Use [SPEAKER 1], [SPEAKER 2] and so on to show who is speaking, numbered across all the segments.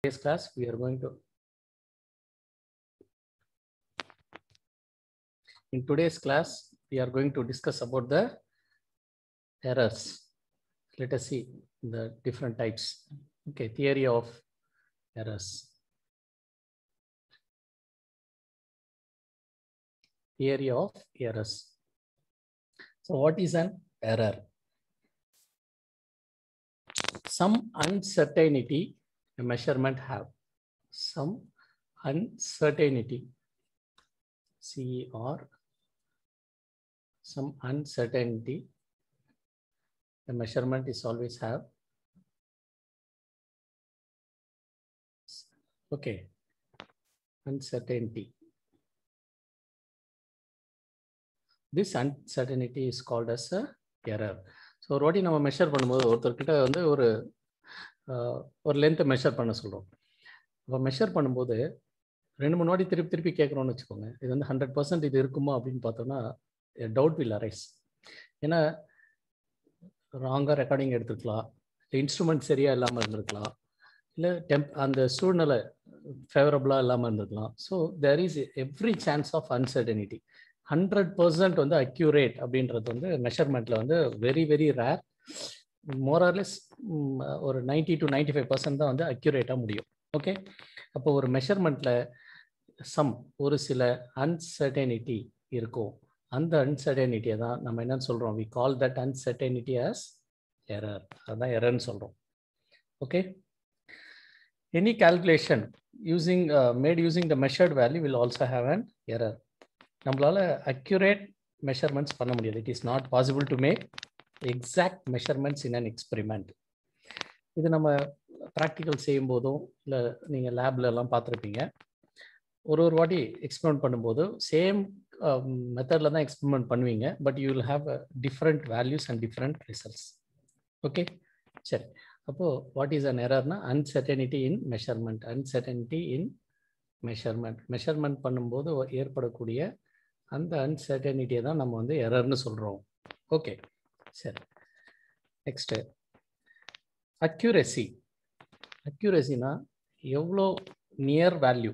[SPEAKER 1] Today's class we are going to discuss about the errors. Let us see the different types. Okay, theory of errors. Theory of errors. So what is an error? Some uncertainty a measurement have. Some uncertainty. CER. Some uncertainty the measurement is always have. Okay, uncertainty. This uncertainty is called as a error. So ஒரு வாட்டி நம்ம measure பண்ணும்போது ஒருத்தர்கிட்ட வந்து ஒரு லென்த்தை measure பண்ண சொல்கிறோம். அப்போ மெஷர் பண்ணும்போது 2-3 வாட்டி திருப்பி கேட்குறோன்னு வச்சுக்கோங்க. இது வந்து 100% இது இருக்குமா அப்படின்னு பார்த்தோம்னா டவுட் வில் அரைஸ். ஏன்னா ராங்காக ரெக்கார்டிங் எடுத்துக்கலாம், இல்லை இன்ஸ்ட்ருமெண்ட் சரியாக இல்லாமல் இருந்திருக்கலாம், இல்லை அந்த சூழ்நிலை ஃபேவரபுளாக இல்லாமல் இருந்திருக்கலாம். So there is every chance of uncertainty. 100% வந்து அக்யூரேட் அப்படின்றது வந்து மெஷர்மெண்ட்டில் வந்து வெரி வெரி ரேர். மோரார்லெஸ் ஒரு 90 to 95% தான் வந்து அக்யூரேட்டாக முடியும். ஓகே, அப்போ ஒரு மெஷர்மெண்ட்டில் ஒரு சில அன்சர்டனிட்டி இருக்கும். அந்த அன்சர்டனிட்டியை தான் நம்ம என்னன்னு சொல்கிறோம், we call that uncertainty as error. அதுதான் எரர்னு சொல்கிறோம். Okay, any calculation made using the measured value will also have an error. நம்மளால accurate measurements பண்ண முடியாது. It is not possible to make exact measurements in an experiment. இது நம்ம practical செய்யும் போதும் இல்லை நீங்கள் லேப்ல எல்லாம் பார்த்துருப்பீங்க. ஒரு வாட்டி எக்ஸ்பெரிமெண்ட் பண்ணும்போது சேம் மெத்தடில் தான் எக்ஸ்பெரிமெண்ட் பண்ணுவீங்க, but you will have different values and different results. Okay, சரி. அப்போது வாட் இஸ் அன் எரர்னா uncertainty in measurement. Uncertainty in measurement பண்ணும்போது ஏற்படக்கூடிய அந்த அன்சர்டனிட்டியை தான் நம்ம வந்து எரர்னு சொல்கிறோம். ஓகே, சரி. Next accuracy. அக்யூரசினா எவ்வளோ near value.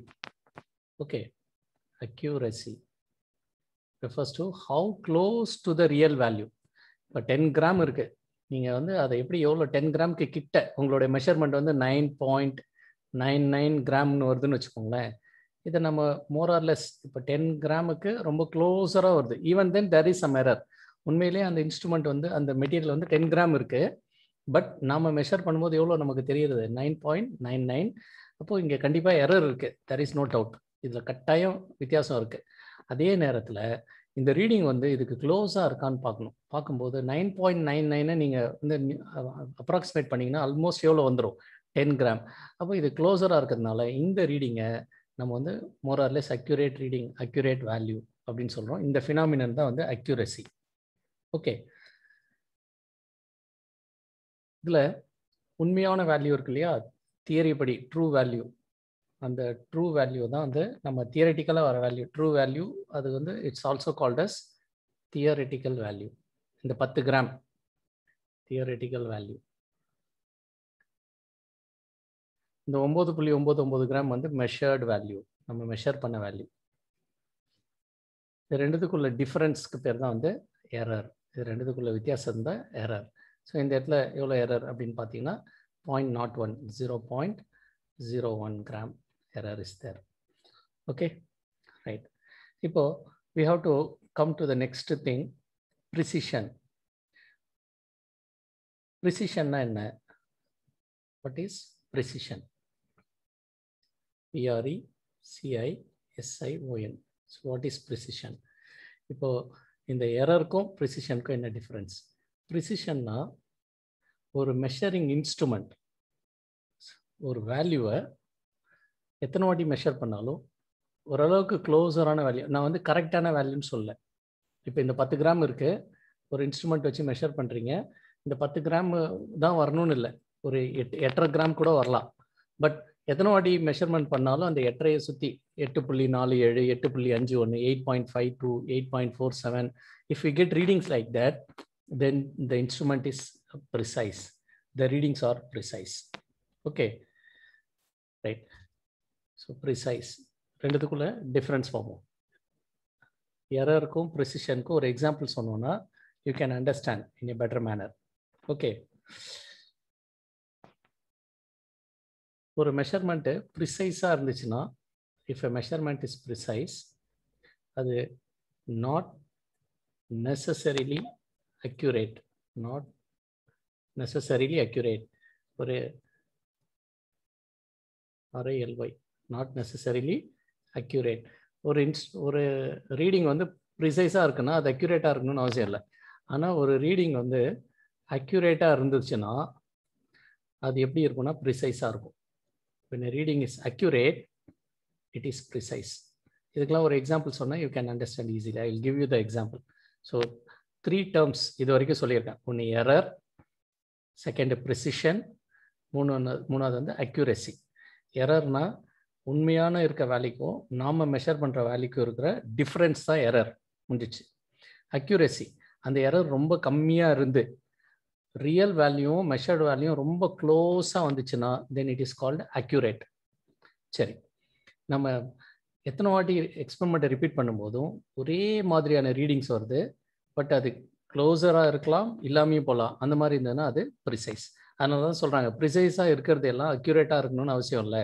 [SPEAKER 1] Okay, accuracy refers to how close to the real value. இப்போ 10 கிராம் இருக்கு, நீங்கள் வந்து அதை எப்படி எவ்வளோ 10 கிராமுக்கு கிட்ட உங்களுடைய மெஷர்மெண்ட் வந்து 9.99 கிராம்னு வருதுன்னு வச்சுக்கோங்களேன். இதை நம்ம மோரார்லெஸ் இப்போ 10 கிராமுக்கு ரொம்ப க்ளோஸராக வருது. Even then there is some error. உண்மையிலேயே அந்த இன்ஸ்ட்ருமெண்ட் வந்து அந்த மெட்டீரியல் வந்து 10 கிராம் இருக்கு, பட் நாம் மெஷர் பண்ணும்போது எவ்வளோ நமக்கு தெரியுது, 9.99. அப்போது இங்கே கண்டிப்பாக எரர் இருக்குது, தேர் இஸ் நோ டவுட். இதில் கட்டாயம் வித்தியாசம் இருக்குது. அதே நேரத்தில் இந்த ரீடிங் வந்து இதுக்கு க்ளோஸாக இருக்கான்னு பார்க்கணும். பார்க்கும்போது 9.99 நீங்கள் வந்து அப்ராக்சிமேட் பண்ணிங்கன்னா ஆல்மோஸ்ட் எவ்வளோ வந்துடும், 10 கிராம். அப்போ இது க்ளோஸராக இருக்கிறதுனால இந்த ரீடிங்கை நம்ம வந்து மோரார்லெஸ் அக்யூரேட் ரீடிங், அக்யூரேட் வேல்யூ அப்படின்னு சொல்கிறோம். இந்த ஃபினாமினன் தான் வந்து அக்யூரசி. ஓகே, இதில் உண்மையான வேல்யூ இருக்கு இல்லையா, தியரி படி ட்ரூ வேல்யூ. அந்த ட்ரூ வேல்யூ தான் வந்து நம்ம தியரட்டிக்கலாக வர வேல்யூ. ட்ரூ வேல்யூ அது வந்து it's also called as theoretical value. இந்த 10 கிராம் தியரட்டிக்கல் வேல்யூ. இந்த 9.99 கிராம் வந்து மெஷர்டு வேல்யூ, நம்ம மெஷர் பண்ண வேல்யூ. இது ரெண்டுத்துக்குள்ள டிஃபரன்ஸ்க்கு பேர் தான் வந்து எரர். இது ரெண்டுத்துக்குள்ள வித்தியாசம் தான் எரர். ஸோ இந்த இடத்துல எவ்வளோ எரர் அப்படின்னு பார்த்தீங்கன்னா 0.01 0.01 gram error is there. Okay, right. Now we have to come to the next thing, precision. Precision na enna? What is precision? PRECISION. So what is precision? Now இந்த எரர்க்கும் ப்ரிசிஷனுக்கும் என்ன difference? ப்ரிசிஷன்னா ஒரு measuring instrument ஒரு வேல்யூவை எத்தனை வாட்டி measure பண்ணாலும் ஓரளவுக்கு க்ளோஸரான value. நான் வந்து கரெக்டான வேல்யூன்னு சொல்ல. இப்போ இந்த 10 கிராம் இருக்குது, ஒரு இன்ஸ்ட்ருமெண்ட் வச்சு மெஷர் பண்ணுறீங்க. இந்த 10 கிராம் தான் வரணும்னு இல்லை, ஒரு 8.5 கிராம் கூட வரலாம். பட் எத்தனை வாட்டி மெஷர்மெண்ட் பண்ணாலும் அந்த 8.5 சுற்றி 8.47, 8.51, 8.52, 8.47. If you get readings like that, then the instrument is precise. The readings are precise. Okay, right. So precise ரெண்டுத்துக்குள்ள டிஃப்ரென்ஸ் பார்ப்போம். எரருக்கும் ப்ரிசிஷனுக்கும் ஒரு எக்ஸாம்பிள் சொன்னோன்னா you can understand in a better manner. Okay, ஒரு மெஷர்மெண்ட்டு ப்ரிசைஸாக இருந்துச்சுன்னா, if a measurement is precise, அது not necessarily accurate, not necessarily accurate. ஒரு RILY, not necessarily accurate. ஒரு ரீடிங் வந்து ப்ரிசைஸாக இருக்குன்னா அது அக்யூரேட்டாக இருக்கணும்னு அவசியம் இல்லை. ஆனால் ஒரு ரீடிங் வந்து அக்யூரேட்டாக இருந்துச்சுன்னா அது எப்படி இருக்கும்னா ப்ரிசைஸாக இருக்கும். when a reading is accurate, it is precise. இதுக்கெல்லாம் ஒரு எக்ஸாம்பிள் சொன்னால் you can understand easily. I will give you the example. So 3 terms இது வரைக்கும் சொல்லியிருக்கேன். ஒன்று எரர், செகண்ட் ப்ரிசிஷன், மூணாவது வந்து அக்யூரசி. எரர்னா உண்மையான இருக்க வேல்யூக்கும் நாம் மெஷர் பண்ணுற வேல்யூக்கும் இருக்கிற டிஃப்ரென்ஸ் தான் எரர், முடிஞ்சிச்சு. அக்யூரசி, அந்த எரர் ரொம்ப கம்மியாக இருந்து ரியல் வேல்யூவும் மெஷர்டு வேல்யூவும் ரொம்ப க்ளோஸாக வந்துச்சுன்னா then it is called accurate. சரி, நம்ம எத்தனை வாட்டி எக்ஸ்பெரிமெண்ட்டை ரிப்பீட் பண்ணும்போதும் ஒரே மாதிரியான ரீடிங்ஸ் வருது, பட் அது க்ளோஸராக இருக்கலாம், இல்லாமையும் போகலாம். அந்த மாதிரி இருந்ததுன்னா அது ப்ரிசைஸ். அதனால தான் சொல்கிறாங்க ப்ரிசைஸாக இருக்கிறது எல்லாம் அக்யூரேட்டாக இருக்கணும்னு அவசியம் இல்லை.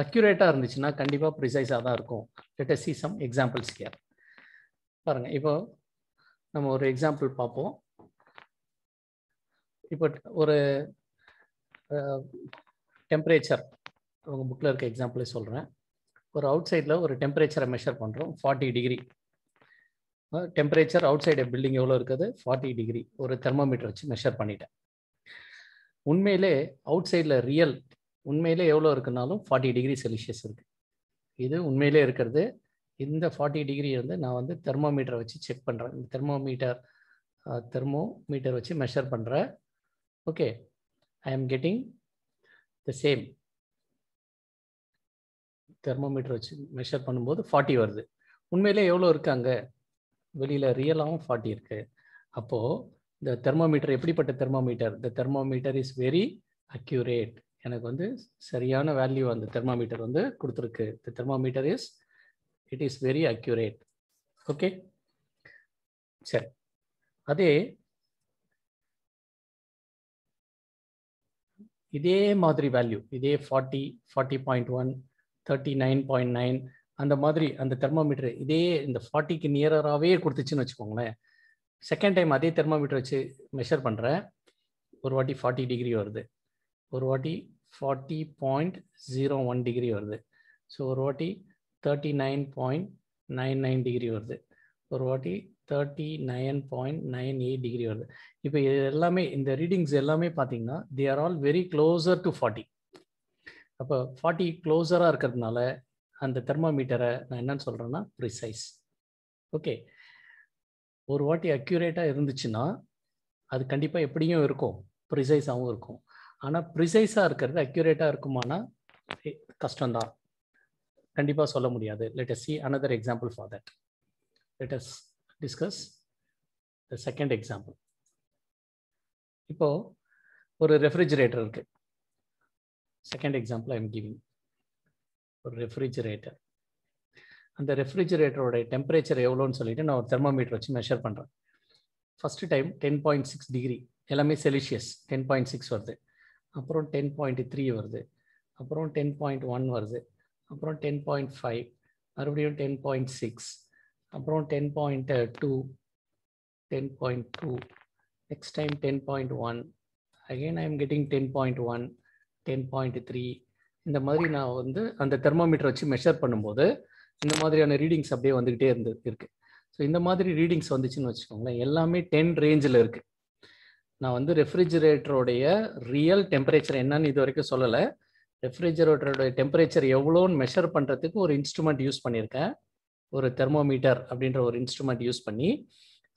[SPEAKER 1] அக்யூரேட்டாக இருந்துச்சுன்னா கண்டிப்பாக ப்ரிசைஸாக தான் இருக்கும். Let us see some examples here. பாருங்கள், இப்போ நம்ம ஒரு எக்ஸாம்பிள் பார்ப்போம். இப்போ ஒரு டெம்பரேச்சர், உங்கள் புக்கில் இருக்க எக்ஸாம்பிளே சொல்கிறேன். ஒரு அவுட் சைடில் ஒரு டெம்பரேச்சரை மெஷர் பண்ணுறோம், 40 degree. Temperature out side building எவ்வளோ இருக்குது, 40 டிகிரி. ஒரு தெர்மோமீட்டர் வச்சு மெஷர் பண்ணிட்டேன். உண்மையிலே அவுட் சைடில் ரியல் உண்மையிலே எவ்வளோ இருக்குனாலும் 40 டிகிரி செல்சியஸ் இருக்குது. இது உண்மையிலே இருக்கிறது. இந்த 40 டிகிரி வந்து நான் வந்து தெர்மோமீட்டரை வச்சு செக் பண்ணுறேன். இந்த தெர்மோமீட்டர் வச்சு மெஷர் பண்ணுறேன். ஓகே, ஐ ஆம் கெட்டிங் த சேம். தெர்மோமீட்டர் வச்சு மெஷர் பண்ணும்போது 40 வருது. உண்மையிலே எவ்வளோ இருக்குது அங்கே, வெளியில் ரியலாகவும் 40 இருக்குது. அப்போது இந்த தெர்மோமீட்டர் எப்படிப்பட்ட தெர்மோமீட்டர்? The thermometer is very accurate. எனக்கு வந்து சரியான வேல்யூ அந்த தெர்மோமீட்டர் வந்து கொடுத்துருக்கு. The thermometer it is very accurate. Okay, சரி. இதே மாதிரி வேல்யூ, இதே 40, 40.1, 39.9 அந்த மாதிரி அந்த தெர்மோமீட்டர் இதே இந்த 40க்கு நியராகவே கொடுத்துச்சுன்னு வச்சுக்கோங்களேன். செகண்ட் டைம் அதே தெர்மோமீட்டர் வச்சு மெஷர் பண்ணுறேன். ஒரு வாட்டி 40 டிகிரி வருது, ஒரு வாட்டி 40.01 டிகிரி வருது. ஸோ ஒரு வாட்டி 39.99 டிகிரி வருது, ஒரு வாட்டி 39.98 டிகிரி வருது. இப்போ இது எல்லாமே, இந்த ரீடிங்ஸ் எல்லாமே பார்த்தீங்கன்னா they are all very closer to 40. அப்போ 40 க்ளோசராக இருக்கிறதுனால அந்த தெர்மோமீட்டரை நான் என்னன்னு சொல்கிறேன்னா ப்ரிசைஸ். ஓகே, ஒரு வாட்டி அக்யூரேட்டாக இருந்துச்சுன்னா அது கண்டிப்பாக எப்படியும் இருக்கும், ப்ரிசைஸாகவும் இருக்கும். ஆனால் ப்ரிசைஸாக இருக்கிறது அக்யூரேட்டாக இருக்குமானா கஷ்டம்தான், கண்டிப்பாக சொல்ல முடியாது. Let us see another example for that. Let us discuss the second example. இப்போ ஒரு ரெஃப்ரிஜரேட்டர் இருக்கு. Second example I am giving. ஒரு ரெஃப்ரிஜரேட்டர், அந்த ரெஃப்ரிஜரேட்டரோட டெம்பரேச்சர் எவ்வளோன்னு சொல்லிட்டு நான் ஒரு தெர்மோமீட்டர் வச்சு மெஷர் பண்ணுறேன். ஃபர்ஸ்ட் டைம் 10.6 டிகிரி, எல்லாமே செல்சியஸ். 10.6 வருது, அப்புறம் 10.3 வருது, அப்புறம் 10.1 வருது, அப்புறம் 10.5, மறுபடியும் 10.6, அப்புறம் 10.2, 10.2, next time 10.1, again I am getting 10.1, 10.3. இந்த மாதிரி நான் வந்து அந்த தெர்மோமீட்டர் வச்சு மெஷர் பண்ணும்போது இந்த மாதிரியான ரீடிங்ஸ் அப்படியே வந்துக்கிட்டே இருக்கு. ஸோ இந்த மாதிரி ரீடிங்ஸ் வந்துச்சுன்னு வச்சுக்கோங்களேன், எல்லாமே 10 ரேஞ்சில் இருக்குது. நான் வந்து ரெஃப்ரிஜரேட்டருடைய ரியல் டெம்பரேச்சர் என்னன்னு இது வரைக்கும் சொல்லலை. ரெஃப்ரிஜரேட்டரோட டெம்பரேச்சர் எவ்வளோன்னு மெஷர் பண்ணுறதுக்கு ஒரு இன்ஸ்ட்ருமெண்ட் யூஸ் பண்ணியிருக்கேன். ஒரு தெர்மோமீட்டர் அப்படின்ற ஒரு இன்ஸ்ட்ருமெண்ட் யூஸ் பண்ணி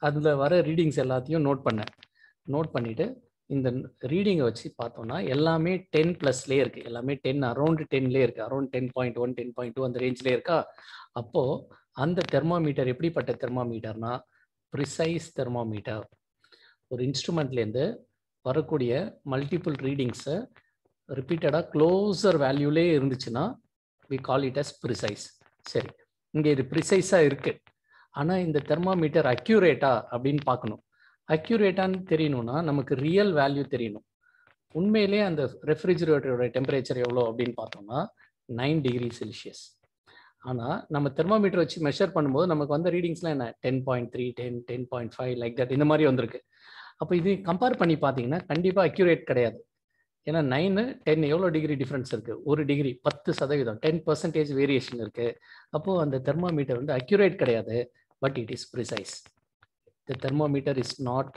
[SPEAKER 1] அதில் வர ரீடிங்ஸ் எல்லாத்தையும் நோட் பண்ணிவிட்டு இந்த ரீடிங்கை வச்சு பார்த்தோம்னா எல்லாமே 10+லே இருக்குது. எல்லாமே 10, அரௌண்ட் 10லே இருக்குது. அரௌண்ட் 10.1, 10.2 அந்த ரேஞ்சிலே இருக்கா. அப்போது அந்த தெர்மோமீட்டர் எப்படிப்பட்ட தெர்மோமீட்டர்னா ப்ரிசைஸ் தெர்மோமீட்டர். ஒரு இன்ஸ்ட்ருமெண்ட்லேருந்து வரக்கூடிய மல்டிபிள் ரீடிங்ஸை ரிப்பீட்டடாக க்ளோசர் வேல்யூலே இருந்துச்சுன்னா we call it as precise. சரி, இங்கே இது ப்ரிசைஸாக இருக்குது. ஆனால் இந்த தெர்மாமீட்டர் அக்யூரேட்டா அப்படின்னு பார்க்கணும். அக்யூரேட்டான்னு தெரியணும்னா நமக்கு ரியல் வேல்யூ தெரியணும். உண்மையிலே அந்த ரெஃப்ரிஜிரேட்டரோட டெம்பரேச்சர் எவ்வளோ அப்படின்னு பார்த்தோம்னா 9 டிகிரி செல்சியஸ். ஆனால் நம்ம தெர்மாமீட்டர் வச்சு மெஷர் பண்ணும்போது நமக்கு வந்த ரீடிங்ஸ்லாம் என்ன 10.3, 10, 10.5 லைக் தட் இந்த மாதிரி வந்திருக்கு. அப்போ இது கம்பேர் பண்ணி பார்த்தீங்கன்னா கண்டிப்பாக அக்யூரேட் கிடையாது. ஏன்னா 9, 10 எவ்வளோ டிகிரி டிஃப்ரென்ஸ் இருக்குது? 1 டிகிரி 10%, 10% வேரியேஷன் இருக்குது. அப்போது அந்த தெர்மாமீட்டர் வந்து அக்யூரேட் கிடையாது, but it is precise. The thermometer is not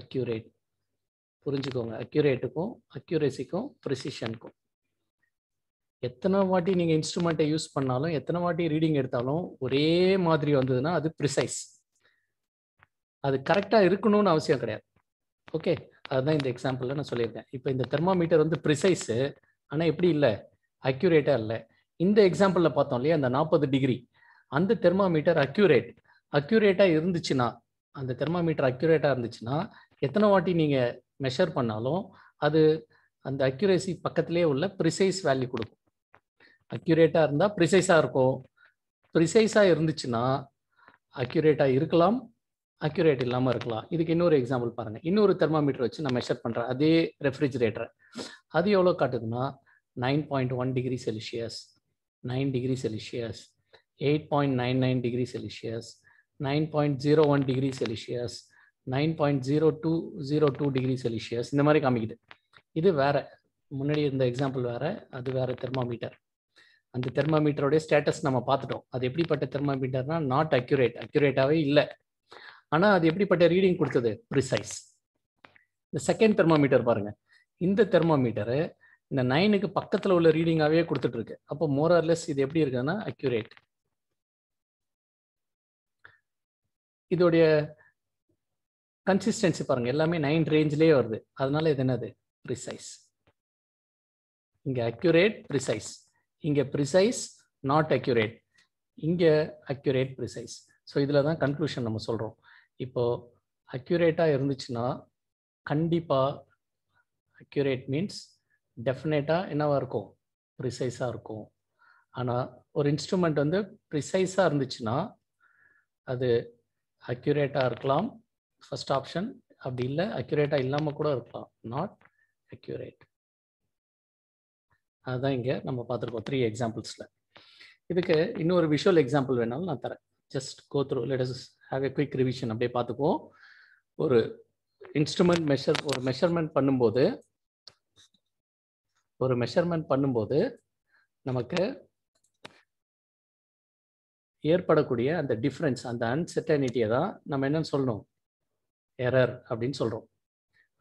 [SPEAKER 1] accurate. புரிஞ்சுக்கோங்க, அக்யூரேட்டுக்கும் அக்யூரேசிக்கும் ப்ரிசிஷனுக்கும். எத்தனை வாட்டி நீங்கள் இன்ஸ்ட்ருமெண்ட்டை யூஸ் பண்ணாலும், எத்தனை வாட்டி ரீடிங் எடுத்தாலும் ஒரே மாதிரி வந்ததுன்னா அது ப்ரிசைஸ். அது கரெக்டாக இருக்கணும்னு அவசியம் கிடையாது. ஓகே, அதுதான் இந்த எக்ஸாம்பிளில் நான் சொல்லியிருக்கேன். இப்போ இந்த தெர்மாமீட்டர் வந்து ப்ரிசைஸு, ஆனால் எப்படி இல்லை, அக்யூரேட்டாக இல்லை. இந்த எக்ஸாம்பிளில் பார்த்தோம் இல்லையா, அந்த 40 டிகிரி, அந்த தெர்மாமீட்டர் அக்யூரேட்டாக இருந்துச்சுன்னா, அந்த தெர்மாமீட்டர் அக்யூரேட்டாக இருந்துச்சுன்னா எத்தனை வாட்டி நீங்கள் மெஷர் பண்ணாலும் அது அந்த அக்யூரேசி பக்கத்திலே உள்ள ப்ரிசைஸ் வேல்யூ கொடுக்கும். அக்யூரேட்டாக இருந்தால் ப்ரிசைஸாக இருக்கும். ப்ரிசைஸாக இருந்துச்சுன்னா அக்யூரேட்டாக இருக்கலாம், அக்யூரேட் இல்லாமல் இருக்கலாம். இதுக்கு இன்னொரு எக்ஸாம்பிள் பாருங்கள். இன்னொரு தெர்மாமீட்டர் வச்சு நான் மெஷர் பண்ணுறேன் அதே ரெஃப்ரிஜிரேட்டரை. அது எவ்வளோ காட்டுதுன்னா 9.1 degree Celsius, 9 degree Celsius, 8.99 degree Celsius, 9.01 degree Celsius, 9.02 degree Celsius, இந்த மாதிரி காமிக்குது. இது வேற, முன்னாடி இருந்த எக்ஸாம்பிள் வேற, அது வேற தெர்மாமீட்டர். அந்த தெர்மாமீட்டரோடைய ஸ்டேட்டஸ் நம்ம பார்த்துட்டோம். அது எப்படிப்பட்ட தெர்மாமீட்டர்னா நாட் அக்யூரேட், அக்யூரேட்டாகவே இல்லை. ஆனால் அது எப்படிப்பட்ட ரீடிங் கொடுத்தது? ப்ரிசைஸ். இந்த செகண்ட் தெர்மாமீட்டர் பாருங்க. இந்த தெர்மாமீட்டரு இந்த 9க்கு பக்கத்தில் உள்ள ரீடிங்காகவே கொடுத்துட்டு இருக்கு. அப்போ மோரர்லெஸ் இது எப்படி இருக்குன்னா அக்யூரேட். இதோடைய கன்சிஸ்டன்சி பாருங்க, எல்லாமே 9 ரேஞ்சிலேயே வருது. அதனால இது என்னது? ப்ரிசைஸ். இங்க அக்யூரேட், ப்ரிசைஸ். இங்க ப்ரிசைஸ், நாட் அக்யூரேட். இங்க அக்யூரேட், ப்ரிசைஸ். ஸோ இதில் தான் கன்க்ளூஷன் நம்ம சொல்கிறோம். இப்போ அக்யூரேட்டாக இருந்துச்சுன்னா கண்டிப்பாக அக்யூரேட் மீன்ஸ் டெஃபினட்டாக என்னவா இருக்கும்? ப்ரிசைஸாக இருக்கும். ஆனால் ஒரு இன்ஸ்ட்ருமெண்ட் வந்து ப்ரிசைஸாக இருந்துச்சுன்னா அது அக்யூரேட்டாக இருக்கலாம், ஃபர்ஸ்ட் ஆப்ஷன். அப்படி இல்லை, அக்யூரேட்டாக இல்லாமல் கூட இருக்கலாம், நாட் அக்யூரேட். அதுதான் இங்கே நம்ம பார்த்துருக்கோம் 3 எக்ஸாம்பிள்ஸில். இதுக்கு இன்னொரு விஷுவல் எக்ஸாம்பிள் வேணாலும் நான் தரேன். Just go through, let us have a quick revision. அப்படியே பார்த்துக்குவோம். ஒரு இன்ஸ்ட்ருமெண்ட் மெஷர்மெண்ட் பண்ணும்போது நமக்கு ஏற்படக்கூடிய அந்த டிஃப்ரென்ஸ், அந்த அன்சர்டனிட்டியை தான் நம்ம என்னன்னு சொல்லணும்? எரர் அப்படின்னு சொல்கிறோம்.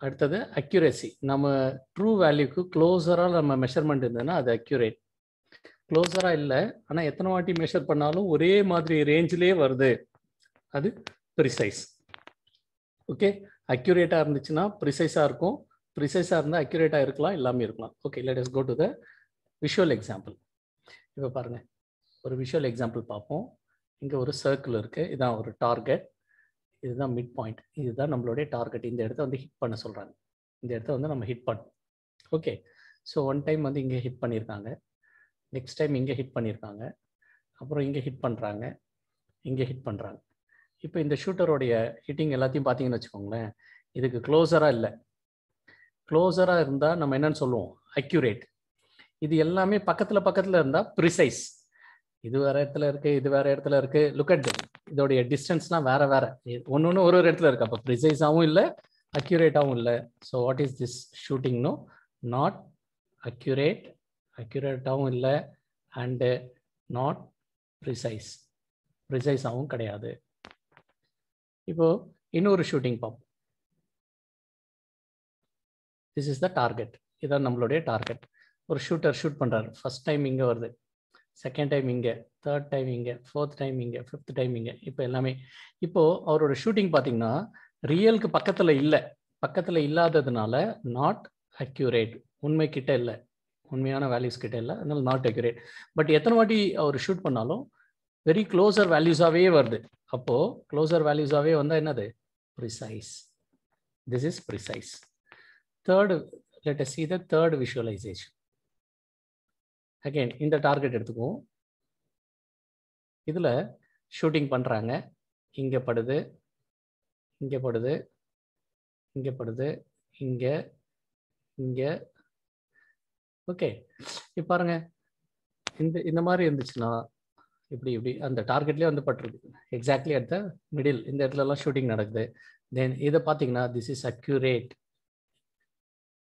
[SPEAKER 1] அடுத்தது அக்யூரேசி. நம்ம ட்ரூ வேல்யூக்கு க்ளோஸராக நம்ம மெஷர்மெண்ட் இருந்ததுன்னா அது அக்யூரேட். க்ளோஸராக இல்லை, ஆனால் எத்தனை வாட்டி மெஷர் பண்ணாலும் ஒரே மாதிரி ரேஞ்சிலே வருது, அது ப்ரிசைஸ். ஓகே, அக்யூரேட்டாக இருந்துச்சுன்னா ப்ரிசைஸாக இருக்கும், ப்ரிசைஸாக இருந்தால் அக்யூரேட்டாக இருக்கலாம், எல்லாமே இருக்கலாம். Okay, let us go to the visual example. இப்போ பாருங்கள், ஒரு விஷுவல் எக்ஸாம்பிள் பார்ப்போம். இங்கே ஒரு சர்க்கிள் இருக்குது, இதுதான் ஒரு டார்கெட், இதுதான் மிட் பாயிண்ட், இதுதான் நம்மளுடைய டார்கெட். இந்த இடத்த வந்து ஹிட் பண்ண சொல்கிறாங்க. இந்த இடத்த வந்து நம்ம ஹிட் பண்ணோம். ஓகே, ஸோ ஒன் டைம் வந்து இங்கே ஹிட் பண்ணியிருக்காங்க, நெக்ஸ்ட் டைம் இங்கே ஹிட் பண்ணியிருக்காங்க, அப்புறம் இங்கே ஹிட் பண்ணுறாங்க, இங்கே ஹிட் பண்ணுறாங்க. இப்போ இந்த ஷூட்டருடைய ஹிட்டிங் எல்லாத்தையும் பார்த்தீங்கன்னு வச்சுக்கோங்களேன், இதுக்கு க்ளோஸராக இல்லை. க்ளோஸராக இருந்தால் நம்ம என்னன்னு சொல்லுவோம்? அக்யூரேட். இது எல்லாமே பக்கத்தில் இருந்தால் ப்ரிசைஸ். இது வேற இடத்துல இருக்குது, இது வேற இடத்துல இருக்குது. லுக் அட் இதோடைய டிஸ்டன்ஸ்லாம் வேற ஒன்று ஒரு இடத்துல இருக்குது. அப்போ ப்ரிசைஸாகவும் இல்லை, அக்யூரேட்டாகவும் இல்லை. ஸோ வாட் இஸ் திஸ் ஷூட்டிங்னோ? நாட் அக்யூரேட், அக்யூரேட்டாகவும் இல்லை, அண்டு நாட் ப்ரிசைஸாகவும் கிடையாது. இப்போ இன்னொரு ஷூட்டிங் பார்ப்போம். This is the target. இதான் நம்மளுடைய டார்கெட். ஒரு ஷூட்டர் ஷூட் பண்ணுறாரு. ஃபர்ஸ்ட் டைம் இங்கே வருது, செகண்ட் டைம் இங்கே, தேர்ட் டைம் இங்கே, ஃபோர்த் டைம் இங்கே, ஃபிஃப்த் டைம் இங்கே. இப்போ எல்லாமே இப்போது அவரோட ஷூட்டிங் பார்த்தீங்கன்னா ரியலுக்கு பக்கத்தில் இல்லை. பக்கத்தில் இல்லாததுனால நாட் அக்யூரேட், உண்மை கிட்ட இல்லை, உண்மையான வேல்யூஸ் கிட்ட இல்லை, அதனால நாட் அக்யூரேட். பட் எத்தனை வாட்டி அவர் ஷூட் பண்ணாலும் வெரி க்ளோசர் வேல்யூஸாகவே வருது. அப்போது க்ளோசர் வேல்யூஸாகவே வந்தால் என்னது? Precise. This is precise. Third let us see the third visualization. Again, இந்த டார்கெட் எடுத்துக்குவோம். இதில் ஷூட்டிங் பண்ணுறாங்க. இங்கே படுது, இங்கே படுது, இங்கே படுது, இங்கே, இங்கே. ஓகே, இப்போ பாருங்க, இந்த மாதிரி இருந்துச்சுன்னா இப்படி அந்த டார்கெட்லேயே வந்து பட்டிருக்கு. எக்ஸாக்ட்லி அட் த மிடில் இந்த இடத்துலலாம் ஷூட்டிங் நடக்குது. தென் இதை பார்த்தீங்கன்னா திஸ் இஸ் அக்யூரேட்.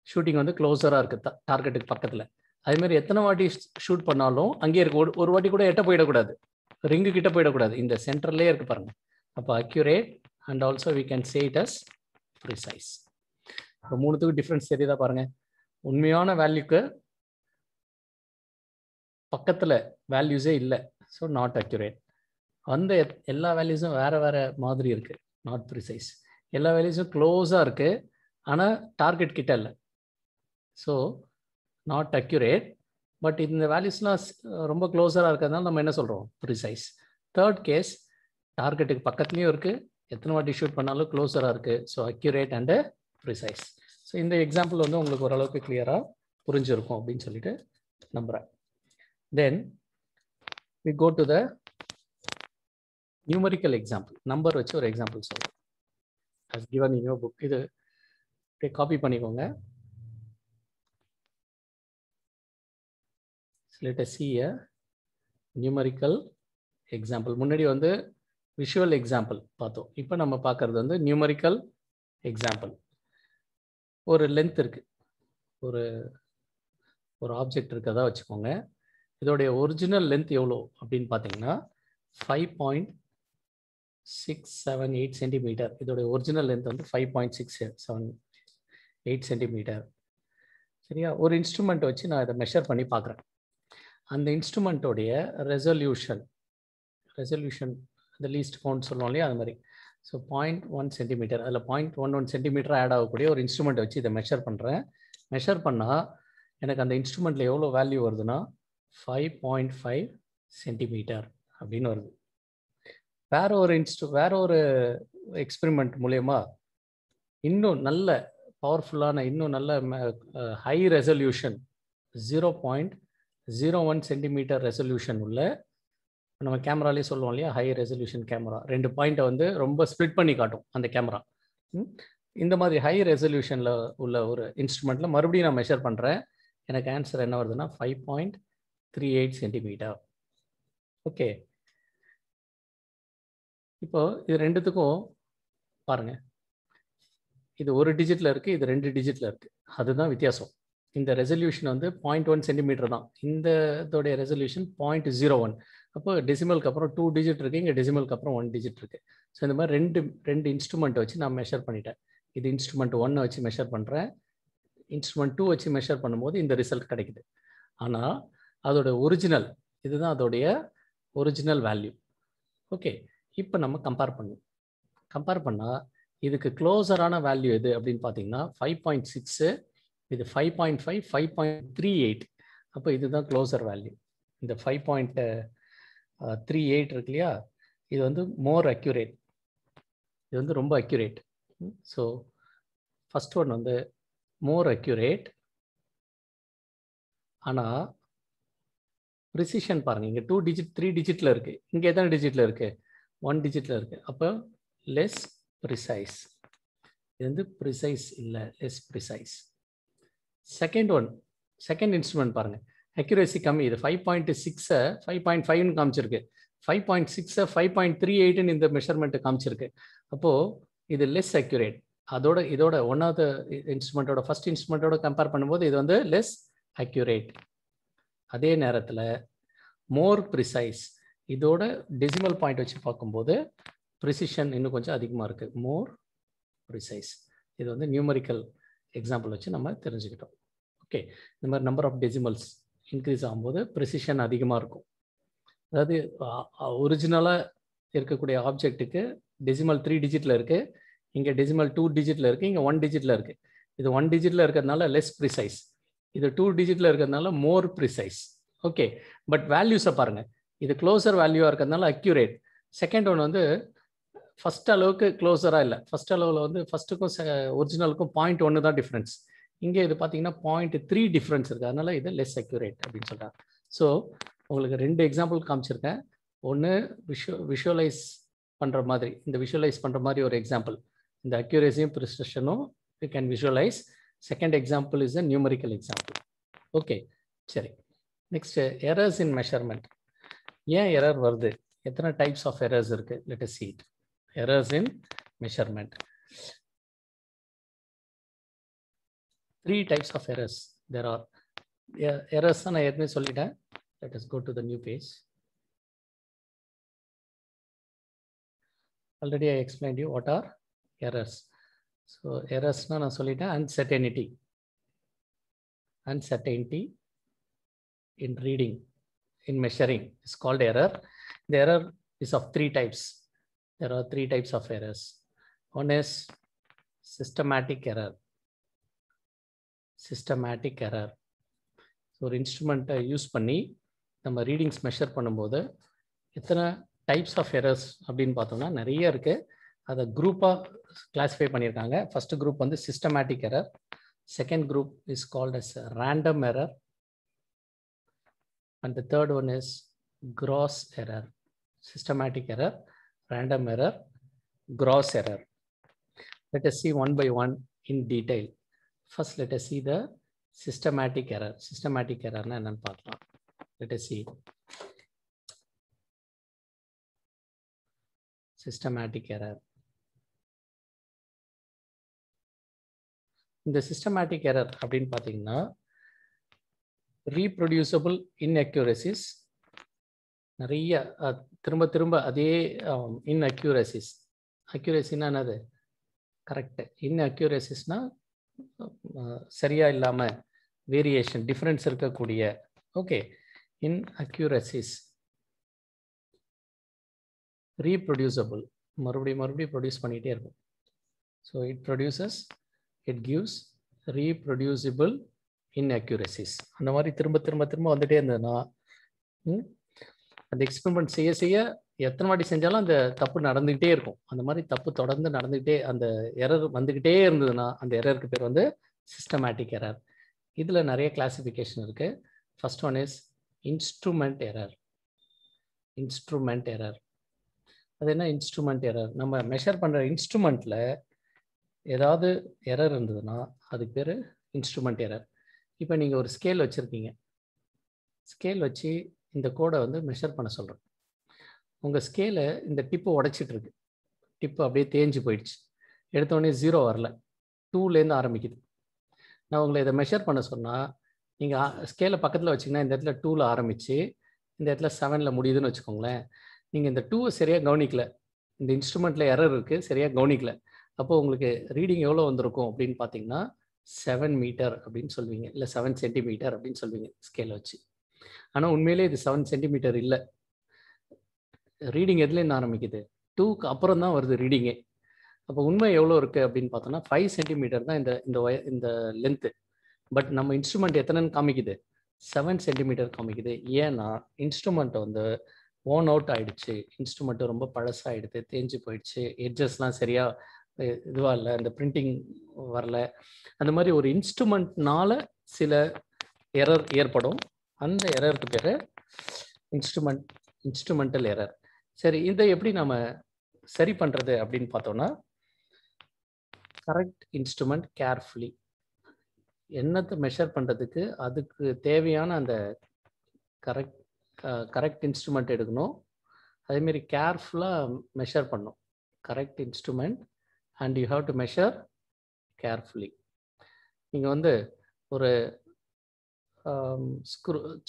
[SPEAKER 1] ஷூட்டிங் வந்து க்ளோஸராக இருக்குது டார்கெட்டுக்கு பக்கத்தில். அதேமாதிரி எத்தனை வாட்டி ஷூட் பண்ணாலும் அங்கேயே இருக்கு. ஒரு வாட்டி கூட எட்ட போயிடக்கூடாது, ரிங்கு கிட்ட போயிடக்கூடாது. இந்த சென்டர்லேயே இருக்கு பாருங்க. அப்போ accurate and also we can say it as precise. இப்போ மூணுத்துக்கும் டிஃப்ரென்ஸ் தெரியுதா பாருங்க. உண்மையான வேல்யூக்கு பக்கத்தில் வேல்யூஸே இல்லை, ஸோ நாட் அக்யூரேட். அந்த எல்லா வேல்யூஸும் வேறு வேறு மாதிரி இருக்குது, நாட் ப்ரிசைஸ். எல்லா வேல்யூஸும் க்ளோஸாக இருக்குது, ஆனால் டார்கெட் கிட்ட இல்லை, ஸோ நாட் அக்யூரேட். பட் இந்த வேல்யூஸ்லாம் ரொம்ப க்ளோஸராக இருக்கிறதுனால நம்ம என்ன சொல்கிறோம், ப்ரிசைஸ். தேர்ட் கேஸ், டார்கெட்டுக்கு பக்கத்துலேயும் இருக்குது, எத்தனை வாட்டி ஷூட் பண்ணாலும் க்ளோஸராக இருக்குது, so accurate and precise. So இந்த எக்ஸாம்பிள் வந்து உங்களுக்கு ஓரளவுக்கு கிளியராக புரிஞ்சிருக்கும் அப்படின்னு சொல்லிட்டு நம்புகிறேன். தென் we go to the numerical example. Number வச்சு ஒரு எக்ஸாம்பிள் சொல்கிறேன். as given in your book. இது காப்பி பண்ணிக்கோங்க. let us see a numerical example. முன்னாடி வந்து visual example பார்த்தோம். இப்போ நம்ம பார்க்கறது வந்து numerical example. ஒரு லென்த் இருக்கு, ஒரு ஆப்ஜெக்ட் இருக்கதா வச்சுக்கோங்க. இதோடைய ஒரிஜினல் லென்த் எவ்வளோ அப்படின்னு பார்த்தீங்கன்னா 5.678 சென்டிமீட்டர். இதோடைய ஒரிஜினல் லென்த் வந்து 5.678 சென்டிமீட்டர். சரியா? ஒரு இன்ஸ்ட்ருமெண்ட் வச்சு நான் இதை மெஷர் பண்ணி பார்க்குறேன். அந்த இன்ஸ்ட்ருமெண்ட்டோடைய ரெசல்யூஷன் இந்த லீஸ்ட் கவுண்ட் சொல்லுவோம் இல்லையா, அது மாதிரி. ஸோ 0.1 சென்டிமீட்டர், அதில் 0.11 சென்டிமீட்டர் ஆட் ஆகக்கூடிய ஒரு இன்ஸ்ட்ருமெண்ட் வச்சு இதை மெஷர் பண்ணுறேன். மெஷர் பண்ணால் எனக்கு அந்த இன்ஸ்ட்ருமெண்ட்டில் எவ்வளோ வேல்யூ வருதுன்னா 5.5 சென்டிமீட்டர் அப்படின்னு வருது. வேற ஒரு எக்ஸ்பெரிமெண்ட் மூலயமா இன்னும் நல்ல பவர்ஃபுல்லான, இன்னும் நல்ல ஹை ரெசல்யூஷன் 0.01 சென்டிமீட்டர் ரெசல்யூஷன் உள்ள, நம்ம கேமராலே சொல்லுவோம் இல்லையா, ஹை ரெசல்யூஷன் கேமரா, 2 பாயிண்ட்டை வந்து ரொம்ப ஸ்ப்ளிட் பண்ணி காட்டும் அந்த கேமரா. இந்த மாதிரி ஹை ரெசல்யூஷனில் உள்ள ஒரு இன்ஸ்ட்ருமெண்ட்டில் மறுபடியும் நான் மெஷர் பண்ணுறேன். எனக்கு ஆன்சர் என்ன வருதுன்னா 5.38 சென்டிமீட்டர். ஓகே, இப்போ இது ரெண்டுத்துக்கும் பாருங்க, இது ஒரு டிஜிட்டில் இருக்குது, இது 2 டிஜிட்டில் இருக்குது. அதுதான் வித்தியாசம். இந்த ரெசல்யூஷன் வந்து 0.1 சென்டிமீட்டர் தான், இந்த இதோடைய ரெசல்யூஷன் 0.01. அப்போ டெசிமலுக்கு அப்புறம் 2 டிஜிட் இருக்குது, இங்கே டெசிமலுக்கு அப்புறம் 1 டிஜிட் இருக்குது. ஸோ இந்த மாதிரி ரெண்டு இன்ஸ்ட்ருமெண்ட்டை வச்சு நான் மெஷர் பண்ணிட்டேன். இது இன்ஸ்ட்ருமெண்ட் 1 வச்சு மெஷர் பண்ணுறேன், இன்ஸ்ட்ருமெண்ட் 2 வச்சு மெஷர் பண்ணும்போது இந்த ரிசல்ட் கிடைக்குது. ஆனால் அதோட ஒரிஜினல், இதுதான் அதோடைய ஒரிஜினல் வேல்யூ. ஓகே, இப்போ நம்ம கம்பேர் பண்ணால் இதுக்கு க்ளோஸரான வேல்யூ எது அப்படின்னு பார்த்தீங்கன்னா 5.6, இது 5.5, 5.38. அப்போ இதுதான் க்ளோஸர் வேல்யூ. இந்த 5.38 இருக்கு இல்லையா, இது வந்து மோர் அக்யூரேட், இது வந்து ரொம்ப அக்யூரேட். ஸோ ஃபர்ஸ்ட் ஒன் வந்து மோர் அக்யூரேட். ஆனால் ப்ரிசிஷன் பாருங்கள், இங்கே 2 டிஜிட் 3 டிஜிட்டில் இருக்குது, இங்கே எத்தனை டிஜிட்டில் இருக்குது, 1 டிஜிட்டில் இருக்குது. அப்போ லெஸ் ப்ரிசைஸ். இது வந்து ப்ரிசைஸ் இல்லை, லெஸ் ப்ரிசைஸ். செகண்ட் இன்ஸ்ட்ருமெண்ட் பாருங்கள், அக்யூரேசி கம்மி. இது 5.6 5.5ன்னு காமிச்சிருக்கு, 5.6 5.38ன்னு இந்த மெஷர்மெண்ட்டு காமிச்சிருக்கு. அப்போது இது லெஸ் அக்யூரேட். இதோட ஒன் ஆஃப் த இன்ஸ்ட்ருமெண்ட்டோட ஃபர்ஸ்ட் இன்ஸ்ட்ருமெண்ட்டோட கம்பேர் பண்ணும்போது இது வந்து லெஸ் அக்யூரேட். அதே நேரத்தில் மோர் ப்ரிசைஸ், இதோட டெசிமல் பாயிண்ட் வச்சு பார்க்கும்போது ப்ரிசிஷன் இன்னும் கொஞ்சம் அதிகமாக இருக்குது, மோர் ப்ரிசைஸ். இது வந்து நியூமரிக்கல் எக்ஸாம்பிள் வச்சு நம்ம தெரிஞ்சுக்கிட்டோம். ஓகே, இந்த மாதிரி நம்பர் ஆஃப் டெசிமல்ஸ் இன்க்ரீஸ் ஆகும்போது ப்ரிசிஷன் அதிகமாக இருக்கும். அதாவது ஒரிஜினலாக இருக்கக்கூடிய ஆப்ஜெக்ட்டுக்கு டெசிமல் 3 டிஜிட்டில் இருக்குது, இங்கே டெசிமல் 2 டிஜிட்டில் இருக்குது, இங்கே 1 டிஜிட்டில் இருக்குது. இது 1 டிஜிட்டில் இருக்கிறதுனால லெஸ் ப்ரிசைஸ், இது 2 டிஜிட்டில் இருக்கிறதுனால மோர் ப்ரிசைஸ். ஓகே, பட் வேல்யூஸை பாருங்கள், இது க்ளோசர் வேல்யூவாக இருக்கிறதுனால அக்யூரேட். செகண்ட் ஒன் வந்து ஃபஸ்ட் அளவுக்கு க்ளோஸராக இல்லை. ஃபஸ்ட் அளவில் வந்து ஃபஸ்ட்டுக்கும் ஒரிஜினலுக்கும் 0.1 தான் டிஃப்ரென்ஸ். இங்கே இது பார்த்தீங்கன்னா 0.3 டிஃப்ரென்ஸ் இருக்குது, அதனால இது லெஸ் அக்யூரேட் அப்படின்னு சொல்கிறாங்க. ஸோ உங்களுக்கு 2 எக்ஸாம்பிள் காமிச்சிருக்கேன். ஒன்று விஷுவலைஸ் பண்ணுற மாதிரி, இந்த விஷுவலைஸ் பண்ணுற மாதிரி ஒரு எக்ஸாம்பிள், இந்த அக்யூரேசியும் ப்ரிசிஷனும் you can visualise. Second example is a numerical example. Okay, சரி. Next errors in measurement. ஏன் எரர் வருது, எத்தனை டைப்ஸ் ஆஃப் எரர்ஸ் இருக்குது, let us see it. Errors in measurement. 3 types of errors there are. Errors நான் ஏற்கனவே சொல்லிட்டேன். Let us go to the new page. Already I explained you what are errors. So errors நான் சொல்லிட்டேன். Uncertainty in reading, in measuring is called error. The error is of 3 types. There are 3 types of errors. One is systematic error. Systematic error. So ஒரு இன்ஸ்ட்ருமெண்ட்டை use பண்ணி நம்ம readings measure பண்ணும்போது எத்தனை types of errors அப்படின்னு பார்த்தோம்னா நிறைய இருக்குது. அதை குரூப்பாக கிளாஸிஃபை பண்ணியிருக்காங்க. ஃபர்ஸ்ட் குரூப் வந்து systematic error. Second group is called as random error. And the third one is gross error. Systematic error, random error, gross error. Let us see one by one in detail. First, let us see the systematic error. Systematic error na enna paakalam. Let us see. Systematic error. இந்த systematic error அப்படின்னு பார்த்தீங்கன்னா reproducible inaccuracies, நிறைய திரும்ப திரும்ப அதே இன்அக்யூரசிஸ். அக்யூரசின்னா என்னது, correct. இன்அக்யூரசிஸ்னா சரியா இல்லாமல் வேரியேஷன், டிஃப்ரென்ஸ் இருக்கக்கூடிய. Okay, inaccuracies. ரீப்ரொடியூசபிள், மறுபடியும் ப்ரொடியூஸ் பண்ணிகிட்டே இருக்கும். So it gives reproducible inaccuracies. அந்த மாதிரி திரும்ப வந்துட்டே இருந்ததுன்னா அந்த எக்ஸ்பெரிமெண்ட் செய்ய எத்தனை வாட்டி செஞ்சாலும் அந்த தப்பு நடந்துகிட்டே இருக்கும். அந்த மாதிரி தப்பு தொடர்ந்து நடந்துகிட்டே, அந்த எரர் வந்துகிட்டே இருந்ததுன்னா அந்த எரருக்கு பேர் வந்து சிஸ்டமேட்டிக் எரர். இதில் நிறைய கிளாசிஃபிகேஷன் இருக்கு. First one is instrument error. Instrument error அது என்ன? இன்ஸ்ட்ருமெண்ட் எரர், நம்ம மெஷர் பண்ணுற இன்ஸ்ட்ருமெண்ட்டில் ஏதாவது எரர் இருந்ததுன்னா அதுக்கு பேர் இன்ஸ்ட்ருமெண்ட் எரர். இப்போ நீங்கள் ஒரு ஸ்கேல் வச்சுருக்கீங்க, ஸ்கேல் வச்சு இந்த கோடை வந்து மெஷர் பண்ண சொல்கிறேன். உங்கள் ஸ்கேலை இந்த டிப்பு உடைச்சிட்டு இருக்கு, டிப்பு அப்படியே தேஞ்சு போயிடுச்சு. எடுத்தோடனே 0 வரல, 2லேருந்து ஆரம்பிக்குது. நான் உங்களை இதை மெஷர் பண்ண சொன்னால் நீங்கள் ஸ்கேலை பக்கத்தில் வச்சிங்கன்னா இந்த இடத்துல 2ல் ஆரம்பித்து இந்த இடத்துல 7ல் முடியுதுன்னு வச்சுக்கோங்களேன். நீங்கள் இந்த 2வை சரியாக கவனிக்கல, இந்த இன்ஸ்ட்ருமெண்ட்டில் எரர் இருக்குது, சரியாக கவனிக்கல. அப்போது உங்களுக்கு ரீடிங் எவ்வளோ வந்திருக்கும் அப்படின்னு பார்த்தீங்கன்னா 7 மீட்டர் அப்படின்னு சொல்வீங்க, இல்லை 7 சென்டிமீட்டர் அப்படின்னு சொல்வீங்க ஸ்கேலை வச்சு. ஆனால் உண்மையிலே இது 7 சென்டிமீட்டர் இல்லை. ரீடிங் எதுலேருந்து ஆரம்பிக்குது? 2க்கு அப்புறம் தான் வருது ரீடிங்கே. அப்போ உண்மை எவ்வளோ இருக்குது அப்படின்னு பார்த்தோன்னா 5 சென்டிமீட்டர் தான் இந்த லென்த்து. பட் நம்ம இன்ஸ்ட்ருமெண்ட் எத்தனைன்னு காமிக்குது? 7 சென்டிமீட்டர் காமிக்குது. ஏன்னா இன்ஸ்ட்ருமெண்ட் வந்து ஓன் அவுட் ஆகிடுச்சு, இன்ஸ்ட்ருமெண்ட்டு ரொம்ப பழசாகிடுது, தேஞ்சு போயிடுச்சு, எட்ஜஸ்லாம் சரியாக இதுவாக இல்லை, அந்த பிரிண்டிங் வரல. அந்த மாதிரி ஒரு இன்ஸ்ட்ருமெண்ட்னால சில எரர் ஏற்படும். அந்த எரருக்கு பேர் இன்ஸ்ட்ருமெண்டல் எரர். சரி, இதை எப்படி நம்ம சரி பண்ணுறது அப்படின்னு பார்த்தோன்னா, கரெக்ட் இன்ஸ்ட்ருமெண்ட் கேர்ஃபுல்லி. என்னத்தை மெஷர் பண்ணுறதுக்கு அதுக்கு தேவையான அந்த கரெக்ட் இன்ஸ்ட்ருமெண்ட் எடுக்கணும். அதேமாரி கேர்ஃபுல்லாக மெஷர் பண்ணணும். Correct instrument and you have to measure carefully. நீங்கள் வந்து ஒரு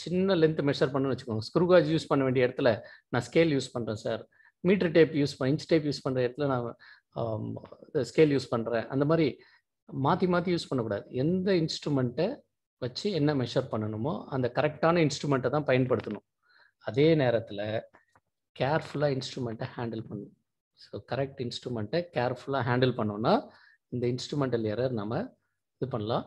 [SPEAKER 1] சின்ன லென்த் மெஷர் பண்ணணும்னு வச்சுக்கோங்க. ஸ்க்ரூ காஜ் யூஸ் பண்ண வேண்டிய இடத்துல நான் ஸ்கேல் யூஸ் பண்ணுறேன் sir, metre tape inch tape use பண்ணுற இடத்துல நான் ஸ்கேல் யூஸ் பண்ணுறேன். அந்த மாதிரி மாற்றி யூஸ் பண்ணக்கூடாது. எந்த இன்ஸ்ட்ருமெண்ட்டை வச்சு என்ன மெஷர் பண்ணணுமோ அந்த கரெக்டான இன்ஸ்ட்ருமெண்ட்டை தான் பயன்படுத்தணும். அதே நேரத்தில் கேர்ஃபுல்லாக இன்ஸ்ட்ருமெண்ட்டை ஹேண்டில் பண்ணணும். ஸோ கரெக்ட் இன்ஸ்ட்ருமெண்ட்டை கேர்ஃபுல்லாக ஹேண்டில் பண்ணோன்னா இந்த இன்ஸ்ட்ருமெண்டல் எரர் நம்ம இது பண்ணலாம்.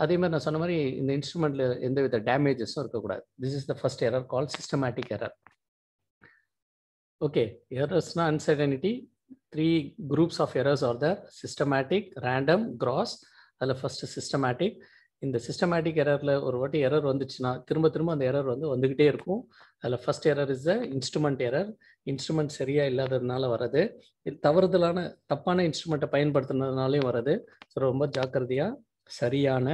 [SPEAKER 1] அதே மாதிரி நான் சொன்ன மாதிரி இந்த இன்ஸ்ட்ருமெண்ட்ல எந்தவித டேமேஜஸும் இருக்கக்கூடாது. This is the first error called systematic error. Okay, எரர்ஸ்னா uncertainty. 3 groups of errors are there: systematic, random, gross. அதில் ஃபஸ்ட்டு சிஸ்டமேட்டிக். இந்த சிஸ்டமேட்டிக் எரரில் ஒரு வாட்டி எரர் வந்துச்சுன்னா திரும்ப திரும்ப அந்த எரர் வந்துக்கிட்டே இருக்கும். அதில் first error is the instrument error. Instrument சரியாக இல்லாததுனால வர்றது. இது தப்பான இன்ஸ்ட்ருமெண்ட்டை பயன்படுத்துனதுனாலையும் வர்றது. ஸோ ரொம்ப ஜாக்கிரதையாக சரியான,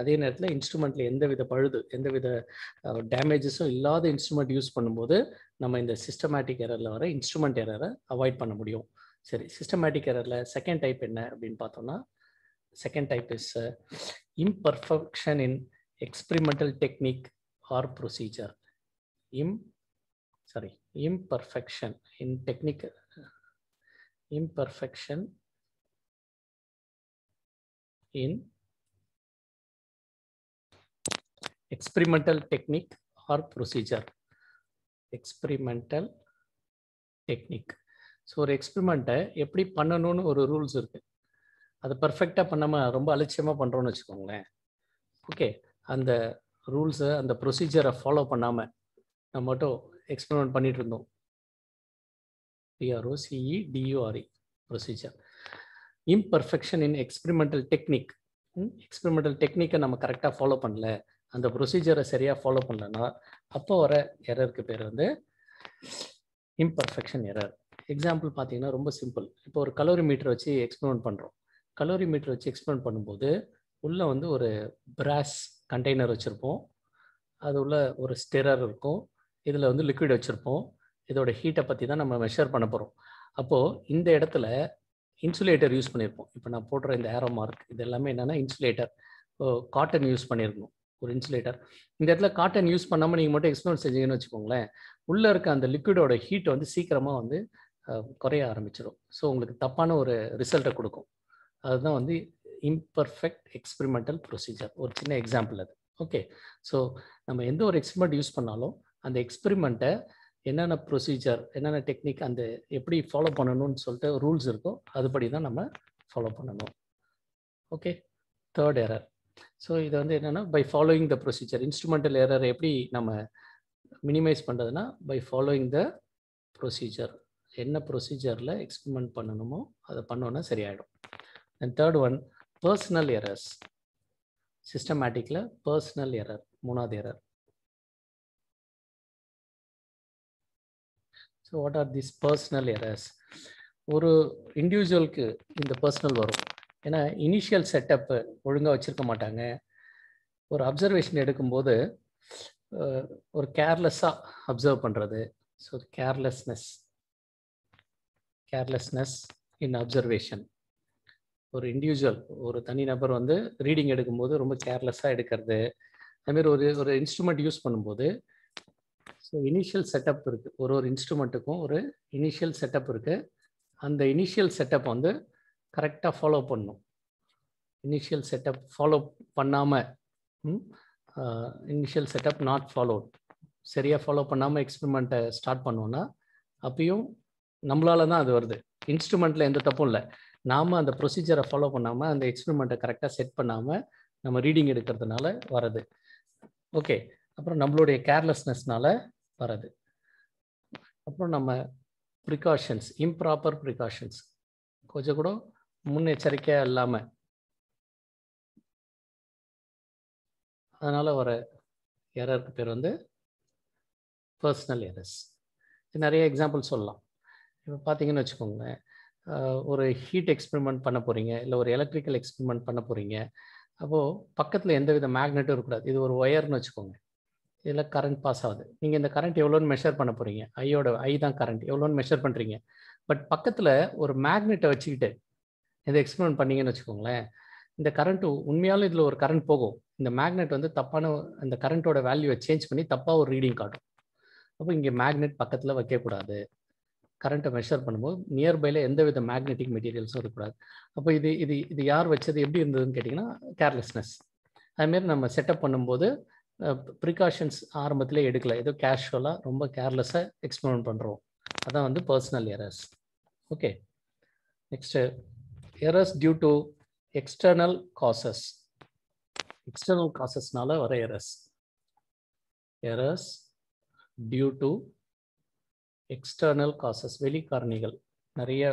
[SPEAKER 1] அதே நேரத்தில் இன்ஸ்ட்ருமெண்ட்டில் எந்தவித டேமேஜஸும் இல்லாத இன்ஸ்ட்ருமெண்ட் யூஸ் பண்ணும்போது நம்ம இந்த சிஸ்டமேட்டிக் எரரில் வர இன்ஸ்ட்ருமெண்ட் எரரை அவாய்ட் பண்ண முடியும். சரி, சிஸ்டமேட்டிக் எரரில் செகண்ட் டைப் என்ன அப்படின்னு பார்த்தோம்னா, second type is imperfection in experimental technique or procedure. Imperfection in technique, imperfection in experimental technique or procedure. Experimental technique. So ஒரு எக்ஸ்பெரிமெண்ட்டை எப்படி பண்ணணும்னு ஒரு ரூல்ஸ் இருக்குது. அதை பர்ஃபெக்டாக பண்ணாமல் ரொம்ப அலட்சியமாக பண்ணுறோன்னு வச்சுக்கோங்களேன். ஓகே, அந்த ரூல்ஸை அந்த ப்ரொசீஜரை ஃபாலோ பண்ணாமல் நம்ம மட்டும் எக்ஸ்பெரிமெண்ட் பண்ணிகிட்டு இருந்தோம். PROCEDURE procedure. இம்பர்ஃபெக்ஷன் இன் எக்ஸ்பெரிமெண்டல் டெக்னிக். எக்ஸ்பெரிமெண்டல் டெக்னிக்கை நம்ம கரெக்டாக ஃபாலோ பண்ணல, அந்த ப்ரொசீஜரை சரியாக ஃபாலோ பண்ணலன்னா அப்போ வர எரருக்கு பேர் இம்பர்ஃபெக்ஷன் எரர். எக்ஸாம்பிள் பார்த்தீங்கன்னா ரொம்ப சிம்பிள். இப்போ ஒரு கலோரிமீட்டர் வச்சு எக்ஸ்பெரிமெண்ட் பண்ணுறோம். கலோரிமீட்டர் வச்சு எக்ஸ்பெரிமெண்ட் பண்ணும்போது உள்ளே ஒரு பிராஸ் கண்டெய்னர் வச்சுருப்போம். அது உள்ள ஒரு ஸ்டிரர் இருக்கும். இதில் லிக்விட் வச்சுருப்போம். இதோட ஹீட்டை பற்றி தான் நம்ம மெஷர் பண்ண போகிறோம். அப்போது இந்த இடத்துல இன்சுலேட்டர் யூஸ் பண்ணியிருப்போம். இப்போ நான் போடுற இந்த ஏரோ மார்க் இது எல்லாமே என்னென்னா இன்சுலேட்டர். காட்டன் யூஸ் பண்ணியிருக்கணும், ஒரு இன்சுலேட்டர். இந்த இடத்துல காட்டன் யூஸ் பண்ணாமல் நீங்கள் மட்டும் எக்ஸ்பெரிமெண்ட் செஞ்சீங்கன்னு வச்சுக்கோங்களேன், உள்ளே இருக்க அந்த லிக்விடோட ஹீட் சீக்கிரமாக குறைய ஆரம்பிச்சிடும். ஸோ உங்களுக்கு தப்பான ஒரு ரிசல்ட்டை கொடுக்கும். அதுதான் இம்பர்ஃபெக்ட் எக்ஸ்பெரிமெண்டல் ப்ரொசீஜர். ஒரு சின்ன எக்ஸாம்பிள் அது. ஓகே, ஸோ நம்ம எந்த ஒரு எக்ஸ்பெரிமெண்ட் யூஸ் பண்ணாலும் அந்த எக்ஸ்பெரிமெண்ட்டை என்னென்ன ப்ரொசீஜர், என்னென்ன டெக்னிக், அந்த எப்படி ஃபாலோ பண்ணணும்னு சொல்லிட்டு ரூல்ஸ் இருக்கோ அதுபடி தான் நம்ம ஃபாலோ பண்ணணும். Okay, third error. ஸோ இது என்னென்னா by following the procedure. Instrumental error எப்படி நம்ம மினிமைஸ் பண்ணுறதுனா பை ஃபாலோயிங் த ப்ரொசீஜர். என்ன ப்ரொசீஜரில் எக்ஸ்பெரிமெண்ட் பண்ணணுமோ அதை பண்ணோன்னா சரியாயிடும். And third one, personal errors. சிஸ்டமேட்டிக்கில் பர்சனல் எரர் மூணாவது error. So what are this personal errors? ஒரு இண்டிவிஜுவலுக்கு இந்த பர்சனல் வரும். ஏன்னா இனிஷியல் செட்டப்பு ஒழுங்காக வச்சுருக்க மாட்டாங்க. ஒரு அப்சர்வேஷன் எடுக்கும்போது ஒரு கேர்லெஸ்ஸாக அப்சர்வ் பண்ணுறது. ஸோ கேர்லெஸ்னஸ் இன் அப்சர்வேஷன். ஒரு இண்டிவிஜுவல், ஒரு தனிநபர் ரீடிங் எடுக்கும்போது ரொம்ப கேர்லெஸ்ஸாக எடுக்கிறது. அதுமாரி ஒரு இன்ஸ்ட்ருமெண்ட் யூஸ் பண்ணும்போது ஸோ இனிஷியல் செட்டப் இருக்குது. ஒரு இன்ஸ்ட்ருமெண்ட்டுக்கும் ஒரு இனிஷியல் செட்டப் இருக்குது. அந்த இனிஷியல் செட்டப் கரெக்டாக ஃபாலோ பண்ணணும். இனிஷியல் செட்டப் ஃபாலோ பண்ணாமல், இனிஷியல் செட்டப் நாட் ஃபாலோட், சரியாக ஃபாலோ பண்ணாமல் எக்ஸ்பெரிமெண்ட்டை ஸ்டார்ட் பண்ணோன்னா அப்பயும் நம்மளால தான் அது வருது. இன்ஸ்ட்ருமெண்ட்டில் எந்த தப்பும் இல்லை. நாம் அந்த ப்ரொசீஜரை ஃபாலோ பண்ணாமல், அந்த எக்ஸ்பெரிமெண்ட்டை கரெக்டாக செட் பண்ணாமல் நம்ம ரீடிங் எடுக்கிறதுனால வரது. ஓகே, அப்புறம் நம்மளுடைய கேர்லெஸ்னஸ்னால வரது. அப்புறம் நம்ம ப்ரிகாஷன்ஸ், இம்ப்ராப்பர் ப்ரிகாஷன்ஸ், கொஞ்சம் கூட முன்னெச்சரிக்கையாக இல்லாமல், அதனால் வர எரருக்கு பேர் பர்சனல் எரர்ஸ். நிறைய எக்ஸாம்பிள் சொல்லலாம். இப்போ பார்த்தீங்கன்னு வச்சுக்கோங்களேன், ஒரு ஹீட் எக்ஸ்பெரிமெண்ட் பண்ண போகிறீங்க, இல்லை ஒரு எலக்ட்ரிக்கல் எக்ஸ்பெரிமெண்ட் பண்ண போகிறீங்க. அப்போது பக்கத்தில் எந்த வித மேக்னெட்டும் இருக்கக்கூடாது. இது ஒரு ஒயர்னு வச்சுக்கோங்க. இதில் கரண்ட் பாஸ் ஆகுது. நீங்கள் இந்த கரண்ட் எவ்வளோன்னு மெஷர் பண்ண போகிறீங்க. ஐ தான் கரண்ட் எவ்வளோன்னு மெஷர் பண்ணுறீங்க. பட் பக்கத்தில் ஒரு மேக்னெட்டை வச்சுக்கிட்டு இதை எக்ஸ்பெரிமெண்ட் பண்ணீங்கன்னு வச்சுக்கோங்களேன், இந்த கரண்ட்டு உண்மையாலும் இதில் ஒரு கரண்ட் போகும். இந்த மேக்னெட் தப்பான அந்த கரண்ட்டோட வேல்யூவை சேஞ்ச் பண்ணி தப்பாக ஒரு ரீடிங் காட்டும். அப்போ இங்கே மேக்னெட் பக்கத்தில் வைக்கக்கூடாது. கரண்ட்டை மெஷர் பண்ணும்போது நியர்பையில் எந்த வித மேக்னெட்டிக் மெட்டீரியல்ஸும் இருக்கக்கூடாது. அப்போ இது யார் வச்சது, எப்படி இருந்ததுன்னு கேட்டிங்கன்னா கேர்லெஸ்னஸ். அதுமாரி நம்ம செட்டப் பண்ணும்போது ப்ரிகாஷன்ஸ் ஆரம்பத்திலே எடுக்கல, ஏதோ கேஷுவலாக ரொம்ப கேர்லெஸ்ஸாக எக்ஸ்பெரிமெண்ட் பண்ணுறோம். அதான் personal errors. Okay, next errors due to external causes. External காசஸ்னால வர errors due to external causes, வெளி காரணிகள், நிறைய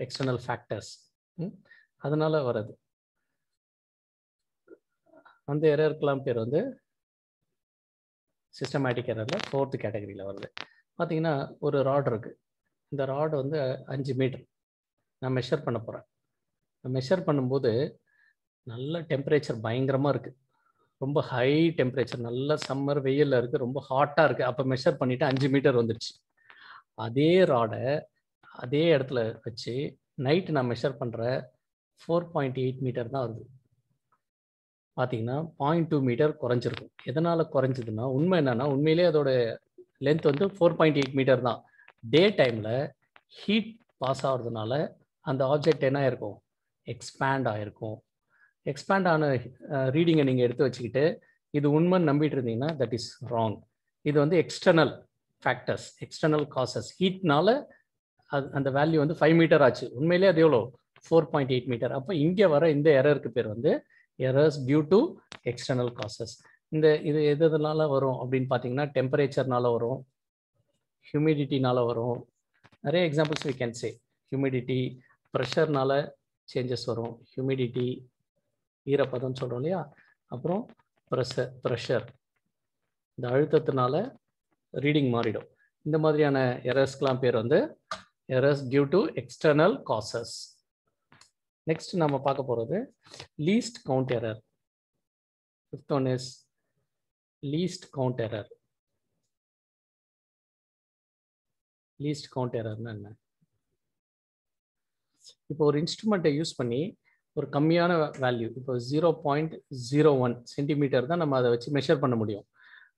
[SPEAKER 1] எக்ஸ்டர்னல் ஃபேக்டர்ஸ், அதனால் வருது. அந்த எரருக்கெல்லாம் பேர் வந்து சிஸ்டமேட்டிக் எரரில் 4th கேட்டகரியில் வருது. பார்த்தீங்கன்னா ஒரு ராட் இருக்குது. இந்த ராட் வந்து 5 மீட்டர் நான் மெஷர் பண்ண போகிறேன். மெஷர் பண்ணும்போது நல்ல டெம்பரேச்சர் பயங்கரமாக இருக்குது, ரொம்ப ஹை டெம்பரேச்சர், நல்ல சம்மர் வெயிலில் இருக்குது, ரொம்ப ஹாட்டாக இருக்குது. அப்போ மெஷர் பண்ணிவிட்டு 5 மீட்டர் வந்துடுச்சு. அதே ராடை அதே இடத்துல வச்சு நைட்டு நான் மெஷர் பண்ணுற 4.8 மீட்டர் தான் வருது. பார்த்தீங்கன்னா 0.2 மீட்டர் குறைஞ்சிருக்கும். எதனால் குறைஞ்சதுன்னா, உண்மை என்னென்னா உண்மையிலே அதோட லென்த் வந்து 4.8 மீட்டர் தான். டே டைமில் ஹீட் பாஸ் ஆகிறதுனால அந்த ஆப்ஜெக்ட் என்ன ஆயிருக்கும், எக்ஸ்பேண்ட் ஆகிருக்கும். எக்ஸ்பேண்ட் ஆன ரீடிங்கை நீங்கள் எடுத்து வச்சுக்கிட்டு இது உண்மைன்னு நம்பிட்டு இருந்தீங்கன்னா தட் இஸ் ராங். இது வந்து எக்ஸ்டர்னல் ஃபேக்டர்ஸ், எக்ஸ்டர்னல் காசஸ். ஹீட்னால அந்த வேல்யூ வந்து 5 மீட்டர் ஆச்சு. உண்மையிலே அது எவ்வளோ, 4.8 மீட்டர். அப்போ இங்கே வர இந்த எரருக்கு பேர் வந்து errors due to external causes. இது எதுனால வரும் அப்படின்னு பார்த்தீங்கன்னா, டெம்பரேச்சர்னால வரும், ஹியூமிடிட்டினால வரும். நிறைய examples we can say. Humidity, ப்ரெஷர்னால சேஞ்சஸ் வரும். ஹியூமிடிட்டி ஈரப்பதம் சொல்கிறோம் இல்லையா. அப்புறம் ப்ரெஷர், இந்த அழுத்தத்தினால ரீடிங் மாறிடும். இந்த மாதிரியான எரர்ஸ்க்கெலாம் பேர் வந்து errors due to external causes. Next நம்ம பார்க்க போகிறது least count error. 5th one is least count error. Least count எரர்னா என்ன? இப்போ ஒரு இன்ஸ்ட்ருமெண்ட்டை யூஸ் பண்ணி ஒரு கம்மியான வேல்யூ, இப்போ 0.01 சென்டிமீட்டர் தான் நம்ம அதை வச்சு மெஷர் பண்ண முடியும்.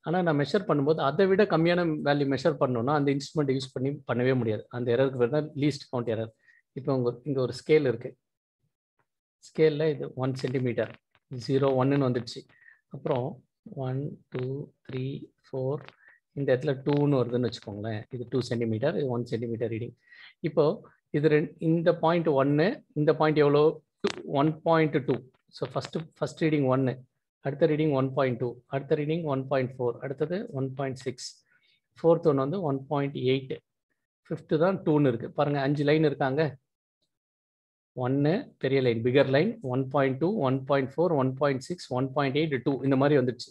[SPEAKER 1] ஆனால் நான் மெஷர் பண்ணும்போது அதை விட கம்மியான வேல்யூ மெஷர் பண்ணோன்னா அந்த இன்ஸ்ட்ருமெண்ட்டை யூஸ் பண்ணி பண்ணவே முடியாது. அந்த எரருக்கு பேர் தான் லீஸ்ட் கவுண்ட் எரர். இப்போ இங்கே ஒரு ஸ்கேல் இருக்குது. ஸ்கேலில் இது 1 சென்டிமீட்டர், 0.1ன்னு வந்துடுச்சு. அப்புறம் 1 2 3 4 இந்த இடத்துல 2ன்னு வருதுன்னு வச்சுக்கோங்களேன். இது 2 சென்டிமீட்டர், இது 1 சென்டிமீட்டர் ரீடிங். இப்போது இது இந்த பாயிண்ட் 1, இந்த பாயிண்ட் எவ்வளோ, 1.2. ஸோ ஃபஸ்ட் ரீடிங் 1, அடுத்த ரீடிங் 1.2, அடுத்த ரீடிங் 1.4, அடுத்தது 1.6, 4th ஒன்று வந்து 1.8, 5th தான் 2ன்னு இருக்குது. பாருங்கள் 5 லைன் இருக்காங்க. 1 பெரிய லைன், பிகர் லைன், 1.2, 1.4, 1.6, 1.8, 2 இந்த மாதிரி வந்துடுச்சு.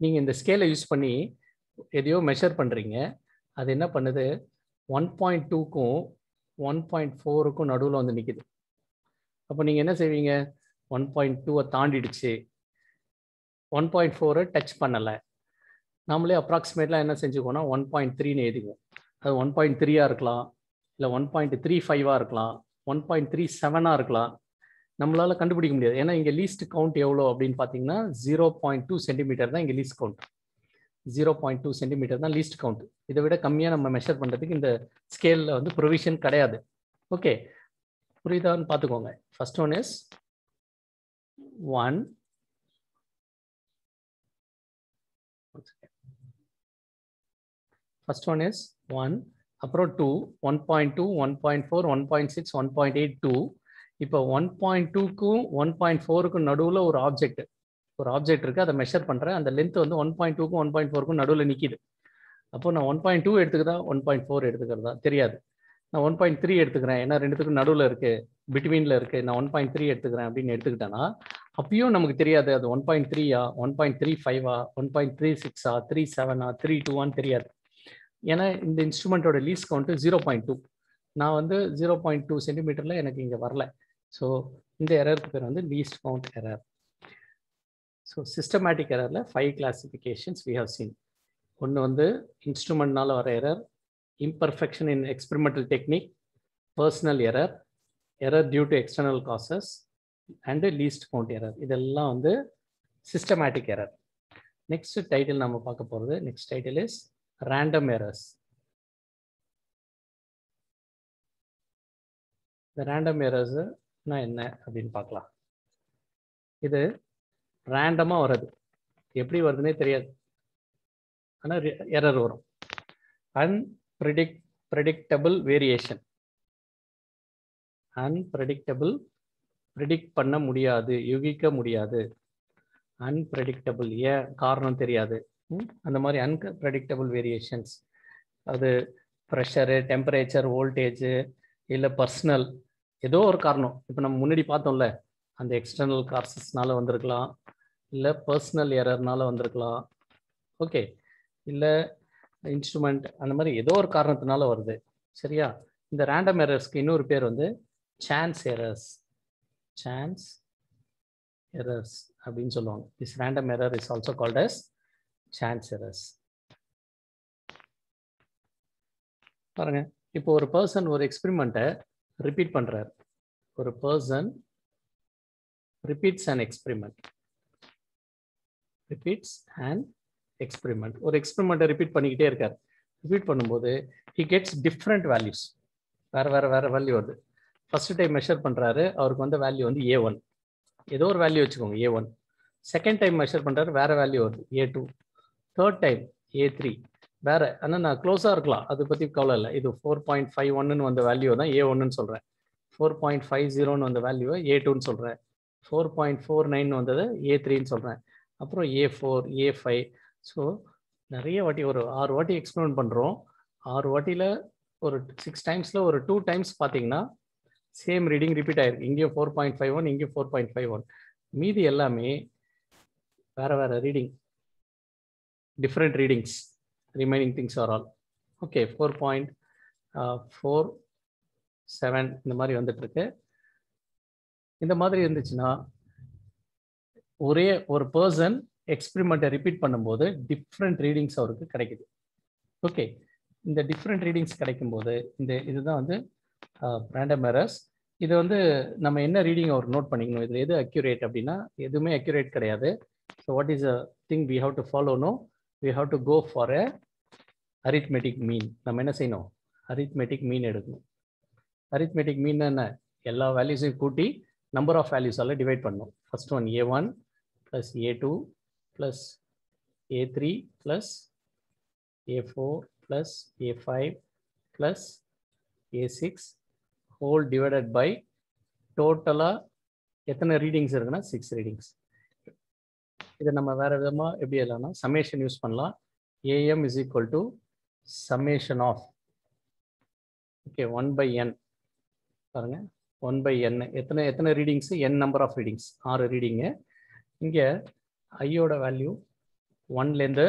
[SPEAKER 1] நீங்கள் இந்த ஸ்கேலை யூஸ் பண்ணி எதையோ மெஷர் பண்ணுறீங்க. அது என்ன பண்ணுது, 1.2க்கும் 1.4க்கும் நடுவில் வந்து நிற்குது. அப்போ நீங்கள் என்ன செய்வீங்க, 1.2 தாண்டிடுச்சு, 1.4 டச் பண்ணலை. நாமளே அப்ராக்சிமேட்லாம் என்ன செஞ்சுக்கோன்னா 1.3ன்னு எழுதிக்குவோம். அது 1.3 இருக்கலாம், இல்லை 1.35 இருக்கலாம், 1.37 இருக்கலாம். நம்மளால் கண்டுபிடிக்க முடியாது. ஏன்னா இங்கே லீஸ்ட் கவுண்ட் எவ்வளோ அப்படின்னு பார்த்தீங்கன்னா 0.2 சென்டிமீட்டர் தான் இங்கே லீஸ்ட் கவுண்ட். 0.2 சென்டிமீட்டர் தான் லீஸ்ட் கவுண்ட். இதை விட கம்மியாக நம்ம மெஷர் பண்ணுறதுக்கு இந்த ஸ்கேலில் வந்து ப்ரொவிஷன் கிடையாது. ஓகே, புரியுதான்னு பார்த்துக்கோங்க. First one is 1, first one is 1, அப்புறம் 2, 1.2, 1.4, 1.6, 1.8, 2. இப்போ 1.2க்கும் 1.4க்கும் நடுவில் ஒரு ஆப்ஜெக்ட் இருக்குது. அதை மெஷர் பண்ணுறேன். அந்த லென்த் வந்து 1.2க்கும் 1.4க்கும் நடுவில் நிற்கிது. அப்போ நான் 1.2 எடுத்துக்கிறதா 1.4 எடுத்துக்கிறதா தெரியாது. நான் 1.3 எடுத்துக்கிறேன், ஏன்னா ரெண்டுத்துக்கும் நடுவில் இருக்குது, பிட்வீனில் இருக்குது. நான் 1.3 எடுத்துக்கிறேன் அப்படின்னு எடுத்துக்கிட்டேன்னா அப்பயும் நமக்கு தெரியாது அது 1.3ஆ, 1.35ஆ, 1.36ஆ, 37ஆ, 32ஆன்னு தெரியாது. ஏன்னா இந்த இன்ஸ்ட்ருமெண்ட்டோட லீஸ்ட் கவுண்ட்டு 0.2. நான் வந்து 0.2 சென்டிமீட்டரில் எனக்கு இங்கே வரல. ஸோ இந்த எரருக்கு பேர் வந்து least count error. So systematic எரரில் 5 கிளாசிஃபிகேஷன்ஸ் வி ஹவ் சீன். ஒன்று வந்து இன்ஸ்ட்ருமெண்ட்னால வர error, imperfection in experimental technique, personal error, error due to external causes, and least count error. இதெல்லாம் வந்து systematic error. Next title நம்ம பார்க்க போகிறது, next title is random errors. இந்த random errors என்ன அப்படின்னு பார்க்கலாம். இது ரேண்டமாக வருது, எப்படி வருதுன்னே தெரியாது, ஆனால் எரர் வரும். Unpredictable variation, unpredictable, predict பண்ண முடியாது, யூகிக்க முடியாது. அன்பிரடிக்டபிள், ஏன் காரணம் தெரியாது. அந்த மாதிரி அன்பிரடிக்டபிள் வேரியேஷன்ஸ், அது ப்ரெஷரு, டெம்பரேச்சர், வோல்டேஜு, இல்லை பர்சனல், ஏதோ ஒரு காரணம். இப்போ நம்ம முன்னாடி பார்த்தோம்ல, அந்த எக்ஸ்டர்னல் காசஸ்னால வந்திருக்கலாம், இல்லை பர்சனல் எரர்னால வந்திருக்கலாம். ஓகே, இல்லை இன்ஸ்ட்ருமெண்ட் அந்த மாதிரி ஏதோ ஒரு காரணத்தினால வருது. சரியா? இந்த ரேண்டம் எரர்ஸ்க்கு இன்னொரு பேர் வந்து சான்ஸ் எரர்ஸ். சான்ஸ் எரர்ஸ் அப்படின்னு சொல்லுவாங்க. This random error is also called as chance errors. பாருங்க, இப்போ ஒரு பர்சன் ஒரு எக்ஸ்பெரிமெண்ட்டை ரிப்பீட் பண்றாரு. ஒரு person repeats an experiment. Repeats and experiment. ஒரு எக்ஸ்பெரிமெண்ட்டை ரிப்பீட் பண்ணிக்கிட்டே இருக்காரு. ரிப்பீட் பண்ணும்போது he gets different values. வேற வேல்யூ வருது. ஃபர்ஸ்ட் டைம் மெஷர் பண்றாரு, அவருக்கு வந்த வேல்யூ வந்து A1. ஏதோ ஒரு வேல்யூ வச்சுக்கோங்க, A1. செகண்ட் டைம் மெஷர் பண்றாரு, வேற வேல்யூ வருது A2. தேர்ட் டைம் A3 வேற. ஆனால் நான் க்ளோஸாக இருக்கலாம், அதை பற்றி கவலை இல்லை. இது 4.51 வந்த வேல்யூ தான் A1ன்னு சொல்கிறேன். 4.50 வந்த வேல்யூவை A2ன்னு சொல்கிறேன். 4.49 வந்தது A3ன்னு சொல்கிறேன். அப்புறம் A4, A5. ஸோ நிறைய வாட்டி ஒரு 6 வாட்டி எக்ஸ்பெரிமெண்ட் பண்ணுறோம். 6 வாட்டியில் ஒரு 6 டைம்ஸில் ஒரு 2 டைம்ஸ் பார்த்தீங்கன்னா சேம் ரீடிங் ரிப்பீட் ஆயிருக்கு. இங்கேயும் 4.51, இங்கேயும் 4.51. மீதி எல்லாமே வேற reading, different readings. Remaining things are all okay. 4.47 இந்த மாதிரி வந்துட்டு இருக்கு. இந்த மாதிரி இருந்துச்சுன்னா ஒரே ஒரு பர்சன் எக்ஸ்பெரிமெண்ட்டை ரிப்பீட் பண்ணும்போது டிஃப்ரெண்ட் ரீடிங்ஸ் அவருக்கு கிடைக்குது. ஓகே, இந்த டிஃப்ரெண்ட் ரீடிங்ஸ் கிடைக்கும்போது இதுதான் வந்து ரேண்டம் எரர்ஸ். இது வந்து நம்ம என்ன ரீடிங் அவர் நோட் பண்ணிக்கணும். இதில் எது அக்யூரேட் அப்படின்னா எதுவுமே அக்யூரேட் கிடையாது. So what is a thing we have to follow? No, we have to go for a arithmetic mean. நம்ம என்ன செய்யணும்? அரித்மெட்டிக் மீன் எடுக்கணும். அரித்மெட்டிக் மீன் என்ன? எல்லா வேல்யூஸையும் கூட்டி நம்பர் ஆஃப் வேல்யூஸால் டிவைட் பண்ணணும். First one A1 + A2 + A3 + A4 + A5 + A6 whole divided by டோட்டலாக எத்தனை ரீடிங்ஸ் இருக்குன்னா 6 ரீடிங்ஸ். இதை நம்ம வேற விதமாக எப்படி எழுதலாம்னா சம்மேஷன் யூஸ் பண்ணலாம். AM is equal to summation of okay 1/n. பாருங்க 1/n எத்தனை readings? n number of readings, 6 reading. இங்கே ஐயோட வேல்யூ 1லேருந்து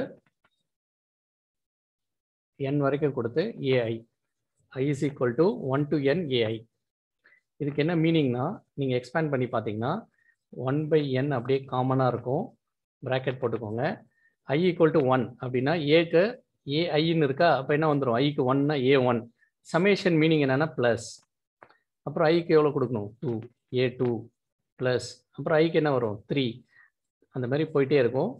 [SPEAKER 1] n வரைக்கும் கொடுத்து AI. I is equal to 1 to n AI. இதுக்கு என்ன மீனிங்னா நீங்கள் எக்ஸ்பேண்ட் பண்ணி பார்த்தீங்கன்னா 1/n அப்படியே காமனாக இருக்கும். ப்ராக்கெட் போட்டுக்கோங்க. I equal to 1 அப்படின்னா ஏக்கு AIன்னு இருக்கா, அப்போ என்ன வந்துடும்? ஐக்கு 1னா A1. சமேஷன் மீனிங் என்னன்னா ப்ளஸ். அப்புறம் ஐக்கு எவ்வளோ கொடுக்கணும்? 2, A2 ப்ளஸ். அப்புறம் ஐக்கு என்ன வரும்? 3. அந்த மாதிரி போயிட்டே இருக்கும்.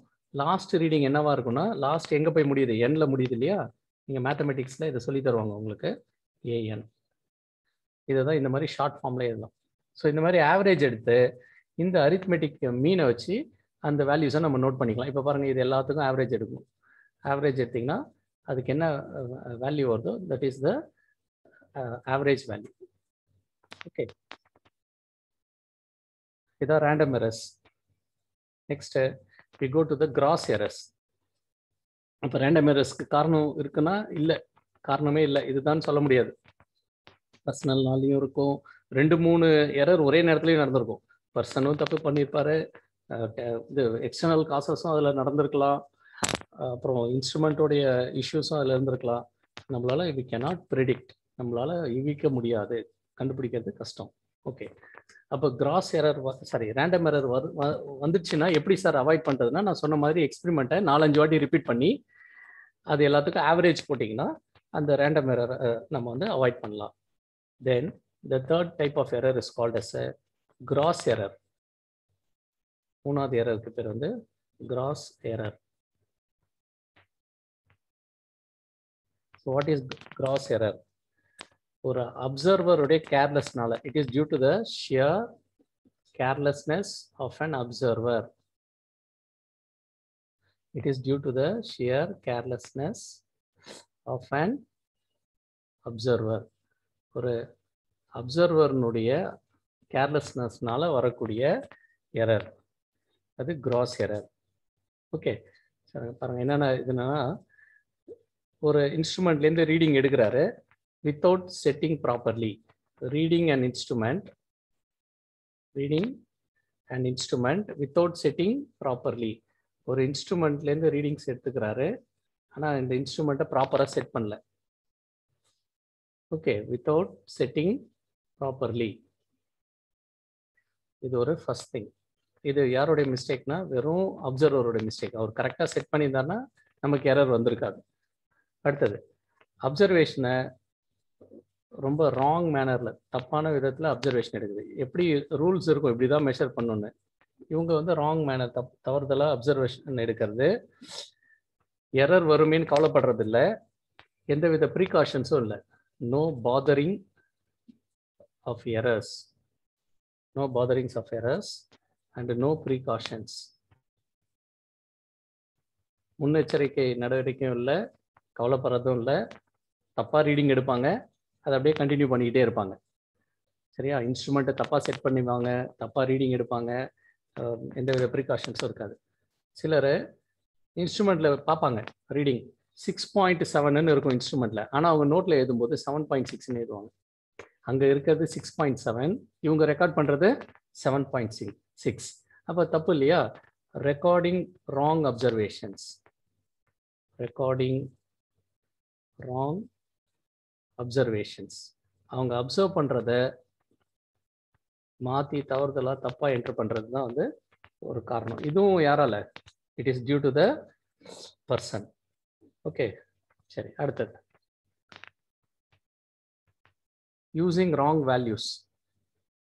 [SPEAKER 1] லாஸ்ட் ரீடிங் என்னவா இருக்கும்னா லாஸ்ட் எங்கே போய் முடியுது? எண்ணில் முடியுது இல்லையா? நீங்கள் மேத்தமெட்டிக்ஸில் இதை சொல்லி தருவாங்க உங்களுக்கு, AN. இதை தான் இந்த மாதிரி ஷார்ட் ஃபார்ம்ல எழுதலாம். ஸோ இந்த மாதிரி ஆவரேஜ் எடுத்து இந்த அரித்மெட்டிக் மீனை வச்சு அந்த வேல்யூஸை நம்ம நோட் பண்ணிக்கலாம். இப்போ பாருங்கள், இது எல்லாத்துக்கும் ஆவரேஜ் எடுக்கணும். ஆவரேஜ் எடுத்திங்கன்னா அதுக்கு என்ன வேல்யூ வருதோ that is the average value. Okay, இதான் random errors. Next we go to the gross errors. அப்போ ரேண்டம் எரர்ஸ்க்கு காரணம் இருக்குன்னா இல்லை, காரணமே இல்லை, இதுதான் சொல்ல முடியாது. பர்சனல்னாலையும் இருக்கும், 2-3 எரர் ஒரே நேரத்துலையும் நடந்திருக்கும். பர்சனும் தப்பு பண்ணியிருப்பாரு, இது எக்ஸ்டர்னல் காசஸும் அதில் நடந்திருக்கலாம், அப்புறம் இன்ஸ்ட்ருமெண்ட்டோடைய இஷ்யூஸும் அதில் இருந்திருக்கலாம். நம்மளால் வி கேனாட் ப்ரெடிக்ட், நம்மளால் யூகிக்க முடியாது, கண்டுபிடிக்கிறது கஷ்டம். ஓகே, அப்போ கிராஸ் எரர் ரேண்டம் எரர் வந்துச்சுன்னா எப்படி சார் அவாய்ட் பண்ணுறதுன்னா, நான் சொன்ன மாதிரி எக்ஸ்பெரிமெண்ட்டை 4-5 வாட்டி ரிப்பீட் பண்ணி அது எல்லாத்துக்கும் ஆவரேஜ் போட்டிங்கன்னா அந்த ரேண்டம் எரர் நம்ம வந்து அவாய்ட் பண்ணலாம். Then the third type of error is called as a gross error. மூணாவது எரருக்கு பேர் வந்து gross error. So what is gross error? ஒரு அப்சர்வருடைய கேர்லெஸ்னால, it is due to the sheer carelessness of an observer. It is due to the sheer carelessness of an observer. ஒரு அப்சர்வர்னுடைய கேர்லெஸ்னஸ்னால வரக்கூடிய error, அது cross error. Okay, பாருங்க என்னென்ன இதுனா, ஒரு இன்ஸ்ட்ருமெண்ட்லேருந்து reading எடுக்கிறாரு without setting properly. Reading and instrument, reading an instrument without setting properly. ஒரு இன்ஸ்ட்ருமெண்ட்லேருந்து readings எடுத்துக்கிறாரு, ஆனால் இந்த இன்ஸ்ட்ருமெண்ட்டை ப்ராப்பராக செட் பண்ணல. Okay, without setting properly. இது ஒரு ஃபர்ஸ்ட் திங். இது யாருடைய மிஸ்டேக்னா வெறும் அப்சர்வரோட மிஸ்டேக். அவர் கரெக்டாக செட் பண்ணியிருந்தாருன்னா நமக்கு எரர் வந்திருக்காது. அடுத்தது அப்சர்வேஷனை ரொம்ப ராங் மேனரில், தப்பான விதத்தில் அப்சர்வேஷன் எடுக்குது. எப்படி ரூல்ஸ் இருக்கும் இப்படி தான் மெஷர் பண்ணணுன்னு, இவங்க வந்து ராங் மேனர், தவறுதலாக அப்சர்வேஷன் எடுக்கிறது. எரர் வருமேன்னு கவலைப்படுறது இல்லை, எந்தவித ப்ரீகாஷன்ஸும் இல்லை. No bothering of errors, no botherings of errors and no precautions. முன்னெச்சரிக்கை நடவடிக்கையும் இல்லை, கவலைப்படுறதும் இல்லை. தப்பாக ரீடிங் எடுப்பாங்க, அதை அப்படியே கண்டினியூ பண்ணிக்கிட்டே இருப்பாங்க. சரியா? இன்ஸ்ட்ருமெண்ட்டை தப்பாக செட் பண்ணிவாங்க, தப்பாக ரீடிங் எடுப்பாங்க, எந்தவித ப்ரிகாஷன்ஸும் இருக்காது. சிலர் இன்ஸ்ட்ருமெண்ட்டில் பார்ப்பாங்க ரீடிங் 6.7ன்னு இருக்கும் இன்ஸ்ட்ருமெண்ட்டில், ஆனால் அவங்க நோட்டில் எழுதும்போது 7.6ன்னு எழுதுவாங்க. அங்கே இருக்கிறது 6.7, இவங்க ரெக்கார்ட் பண்ணுறது 7.6. அப்போ தப்பு இல்லையா? Recording wrong observations, recording wrong observations. அவங்க அப்சர்வ் பண்ணுறத மாற்றி தவறுதலாக தப்பாக என்டர் பண்ணுறது தான் வந்து ஒரு காரணம். இதுவும் யாரால? It is due to the person. Okay, சரி. அடுத்தது யூசிங் ராங் வேல்யூஸ்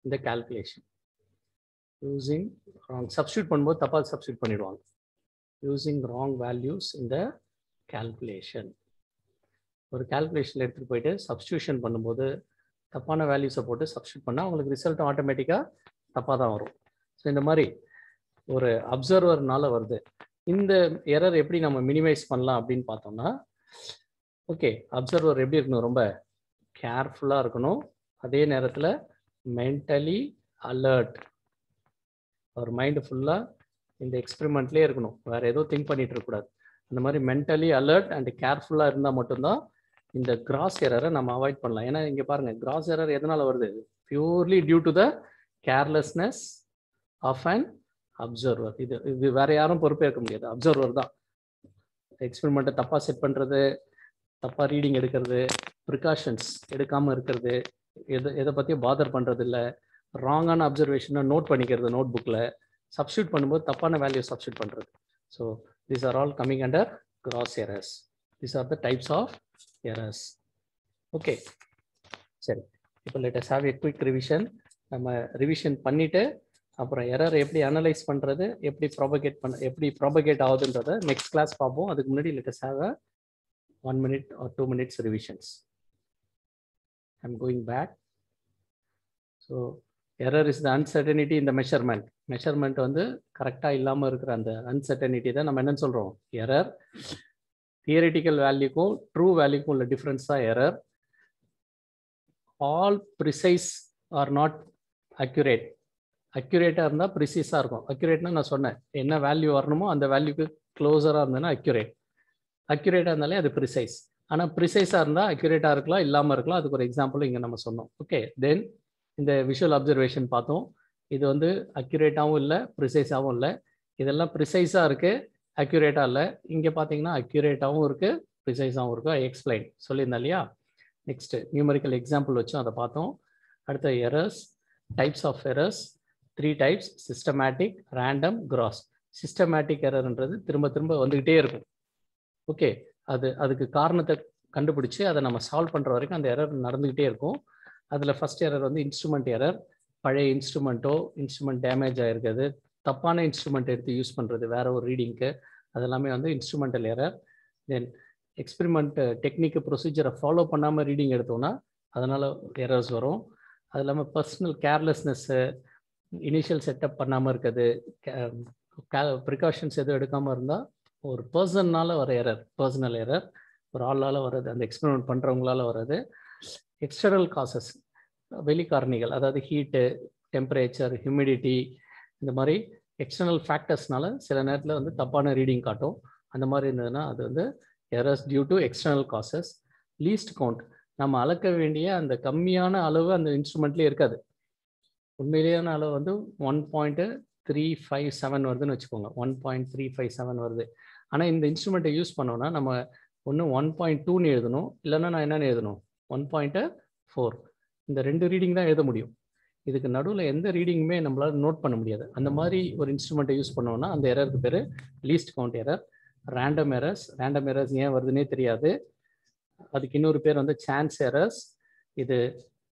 [SPEAKER 1] இந்த கால்குலேஷன். யூசிங் ராங், சப்ஸ்டியூட் பண்ணும்போது தப்பாக சப்ஸ்டியூட் பண்ணிடுவாங்க. யூசிங் ராங் வேல்யூஸ் இந்த கால்குலேஷன். ஒரு கால்குலேஷனில் எடுத்துகிட்டு போயிட்டு சப்ஸ்டியூஷன் பண்ணும்போது தப்பான வேல்யூஸை போட்டு சப்ஸ்டியூட் பண்ணால் அவங்களுக்கு ரிசல்ட் ஆட்டோமேட்டிக்காக தப்பாக தான் வரும். ஸோ இந்த மாதிரி ஒரு அப்சர்வர்னால வருது. இந்த எரர் எப்படி நம்ம மினிமைஸ் பண்ணலாம் அப்படின்னு பார்த்தோம்னா, ஓகே, அப்சர்வர் எப்படி இருக்கணும்? ரொம்ப கேர்ஃபுல்லாக இருக்கணும். அதே நேரத்தில் மென்டலி அலர்ட். அவர் மைண்டு ஃபுல்லாக இந்த எக்ஸ்பெரிமெண்ட்லேயே இருக்கணும், வேறு எதுவும் திங்க் பண்ணிட்டு இருக்கக்கூடாது. அந்த மாதிரி மென்டலி அலர்ட் அண்ட் கேர்ஃபுல்லாக இருந்தால் மட்டும்தான் இந்த கிராஸ் எரரை நம்ம அவாய்ட் பண்ணலாம். ஏன்னா இங்கே பாருங்கள், கிராஸ் எரர் எதனால் வருது? Purely due to the carelessness of an observer. இது வேற யாரும் பொறுப்பேற்க முடியாது, அப்சர்வர் தான். எக்ஸ்பெரிமெண்ட்டை தப்பாக செட் பண்ணுறது, தப்பாக ரீடிங் எடுக்கிறது, ப்ரிகாஷன்ஸ் எடுக்காமல் இருக்கிறது, எதை பற்றியும் பாதர் பண்ணுறது இல்லை, ராங்கான அப்சர்வேஷனை நோட் பண்ணிக்கிறது நோட் புக்கில், சப்ஸ்டியூட் பண்ணும்போது தப்பான வேல்யூ சப்ஸ்டியூட் பண்ணுறது. So these are all coming under gross errors. These are the types of errors. Okay, சரி. இப்போ let us have a quick revision. நம்ம ரிவிஷன் பண்ணிவிட்டு அப்புறம் எரர் எப்படி அனலைஸ் பண்ணுறது, எப்படி ப்ராபகேட் ஆகுதுன்றதை நெக்ஸ்ட் கிளாஸ் பார்ப்போம். அதுக்கு முன்னாடி let us have a 1 minute or 2 minutes revisions. I'm going back. So error is the uncertainty in the measurement. Measurement வந்து கரெக்டாக இல்லாமல் இருக்கிற அந்த அன்சர்டனிட்டி தான் நம்ம என்னன்னு சொல்கிறோம், எரர். தியரிட்டிக்கல் வேல்யூக்கும் ட்ரூ வேல்யூக்கும் உள்ள டிஃப்ரென்ஸ் தான் error. All precise are not accurate. அக்யூரேட்டாக இருந்தால் ப்ரிசைஸாக இருக்கும். அக்யூரேட்னா நான் சொன்னேன், என்ன வேல்யூ வரணுமோ அந்த வேல்யூக்கு க்ளோஸராக இருந்ததுன்னா அக்யூரேட். அக்யூரேட்டாக இருந்தாலே அது ப்ரிசைஸ். ஆனால் ப்ரிசைஸாக இருந்தால் அக்யூரேட்டாக இருக்கலாம், இல்லாமல் இருக்கலாம். அதுக்கு ஒரு எக்ஸாம்பிள் இங்கே நம்ம சொன்னோம். ஓகே, தென் இந்த விஷுவல் அப்சர்வேஷன் பார்த்தோம். இது வந்து அக்யூரேட்டாகவும் இல்லை, ப்ரிசைஸாகவும் இல்லை. இதெல்லாம் ப்ரிசைஸாக இருக்குது, அக்யூரேட்டாக இல்லை. இங்கே பார்த்தீங்கன்னா அக்யூரேட்டாகவும் இருக்குது, ப்ரிசைஸாகவும் இருக்குது. ஐ எக்ஸ்பிளைன் சொல்லியிருந்தேன் இல்லையா? நெக்ஸ்ட்டு நியூமரிக்கல் எக்ஸாம்பிள் வச்சும் அதை பார்த்தோம். அடுத்த errors, types of errors, 3 types: systematic, random, gross. Systematic எரர்ன்றது திரும்ப திரும்ப வந்துக்கிட்டே இருக்கும். ஓகே, அதுக்கு காரணத்தை கண்டுபிடிச்சி அதை நம்ம சால்வ் பண்ணுற வரைக்கும் அந்த எரர் நடந்துக்கிட்டே இருக்கும். அதில் ஃபஸ்ட் எரர் வந்து இன்ஸ்ட்ருமெண்ட் எரர். பழைய இன்ஸ்ட்ருமெண்ட் டேமேஜ் ஆகிருக்குது, தப்பான இன்ஸ்ட்ருமெண்ட் எடுத்து யூஸ் பண்ணுறது வேற ஒரு ரீடிங்க்கு, அதெல்லாமே வந்து இன்ஸ்ட்ருமெண்டல் எரர். தென் எக்ஸ்பெரிமெண்ட் டெக்னிக்கு ப்ரொசீஜரை ஃபாலோ பண்ணாமல் ரீடிங் எடுத்தோம்னா அதனால் எரர்ஸ் வரும். அது இல்லாமல் பர்சனல் கேர்லெஸ்னஸ்ஸு, இனிஷியல் செட்டப் பண்ணாமல் இருக்குது, ப்ரிகாஷன்ஸ் எதுவும் எடுக்காமல் இருந்தால் ஒரு பர்சன்னால் வர எரர், பர்சனல் எரர். ஒரு ஆளால் வர்றது, அந்த எக்ஸ்பெரிமெண்ட் பண்ணுறவங்களால வர்றது. எக்ஸ்டர்னல் காசஸ், வெளிக்காரணிகள், அதாவது ஹீட்டு, டெம்பரேச்சர், ஹியூமிடிட்டி, இந்த மாதிரி எக்ஸ்டர்னல் ஃபேக்டர்ஸ்னால சில நேரத்தில் வந்து தப்பான ரீடிங் காட்டும். அந்த மாதிரி இருந்ததுன்னா அது வந்து errors due to external causes. Least count, நம்ம அளக்க வேண்டிய அந்த கம்மியான அளவு அந்த இன்ஸ்ட்ருமெண்ட்லேயே இருக்காது. உண்மையிலேயான அளவு வந்து 1.357 வருதுன்னு வச்சுக்கோங்க. 1.357 வருது. ஆனால் இந்த இன்ஸ்ட்ருமெண்ட்டை யூஸ் பண்ணோன்னா நம்ம ஒன்று 1.2ன்னு எழுதணும், இல்லைன்னா நான் என்னென்னு எழுதணும் 1.4. இந்த 2 ரீடிங் தான் எழுத முடியும். இதுக்கு நடுவில் எந்த ரீடிங்குமே நம்மளால் நோட் பண்ண முடியாது. அந்த மாதிரி ஒரு இன்ஸ்ட்ருமெண்ட்டை யூஸ் பண்ணோன்னா அந்த எரருக்கு பேர் least count error. Random errors ஏன் வருதுன்னே தெரியாது. அதுக்கு இன்னொரு பேர் வந்து சான்ஸ் எரர்ஸ். இது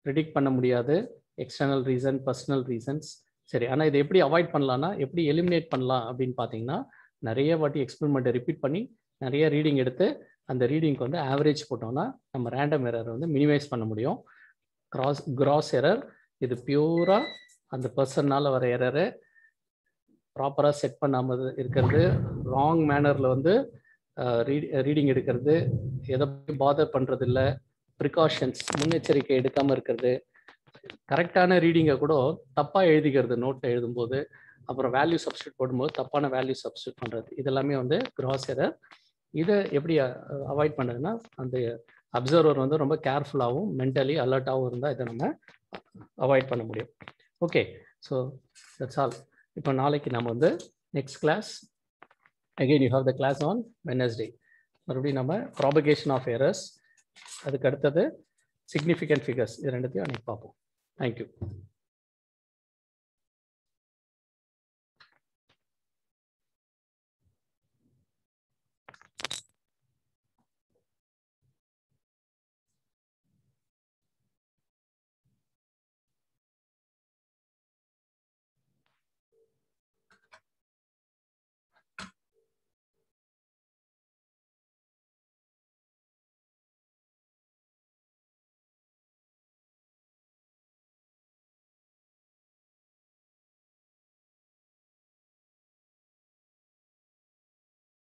[SPEAKER 1] ப்ரிடிக்ட் பண்ண முடியாது. External reason, personal reasons. சரி, ஆனால் இதை எப்படி அவாய்ட் பண்ணலான்னா, எப்படி எலிமினேட் பண்ணலாம் அப்படின்னு பார்த்தீங்கன்னா, நிறைய வாட்டி எக்ஸ்பெரிமெண்ட்டை ரிப்பீட் பண்ணி நிறைய ரீடிங் எடுத்து அந்த ரீடிங்க்கு வந்து ஆவரேஜ் போட்டோம்னா நம்ம ரேண்டம் எரர் வந்து மினிமைஸ் பண்ண முடியும். கிராஸ் எரர், இது பியூராக அந்த பர்சன்னால் வர எரரு. ப்ராப்பராக செட் பண்ணாமல் இருக்கிறது, ராங் மேனரில் வந்து ரீடிங் எடுக்கிறது, எதை பாதர் பண்ணுறது இல்லை, ப்ரிகாஷன்ஸ் முன்னெச்சரிக்கை எடுக்காமல் இருக்கிறது, கரெக்டான ரீடிங்கை கூட தப்பாக எழுதிக்கிறது நோட்டில் எழுதும்போது, அப்புறம் வேல்யூ சப்ஸ்டியூட் போடும்போது தப்பான வேல்யூ சப்ஸ்டியூட் பண்ணுறது, இதெல்லாமே வந்து கிராஸ் எரர். இதை எப்படி அவாய்ட் பண்ணுறதுன்னா, அந்த அப்சர்வர் வந்து ரொம்ப கேர்ஃபுல்லாகவும் மென்டலி அலர்ட்டாகவும் இருந்தால் இதை நம்ம அவாய்ட் பண்ண முடியும். Okay, so that's all. இப்போ நாளைக்கு நம்ம வந்து next class, again you have the class on Wednesday. மறுபடியும் நம்ம ப்ராபகேஷன் ஆஃப் எரர்ஸ், அதுக்கு அடுத்தது சிக்னிஃபிகண்ட் ஃபிகர்ஸ், இது ரெண்டுத்தையும் அன்றைக்கி பார்ப்போம். தேங்க்யூ.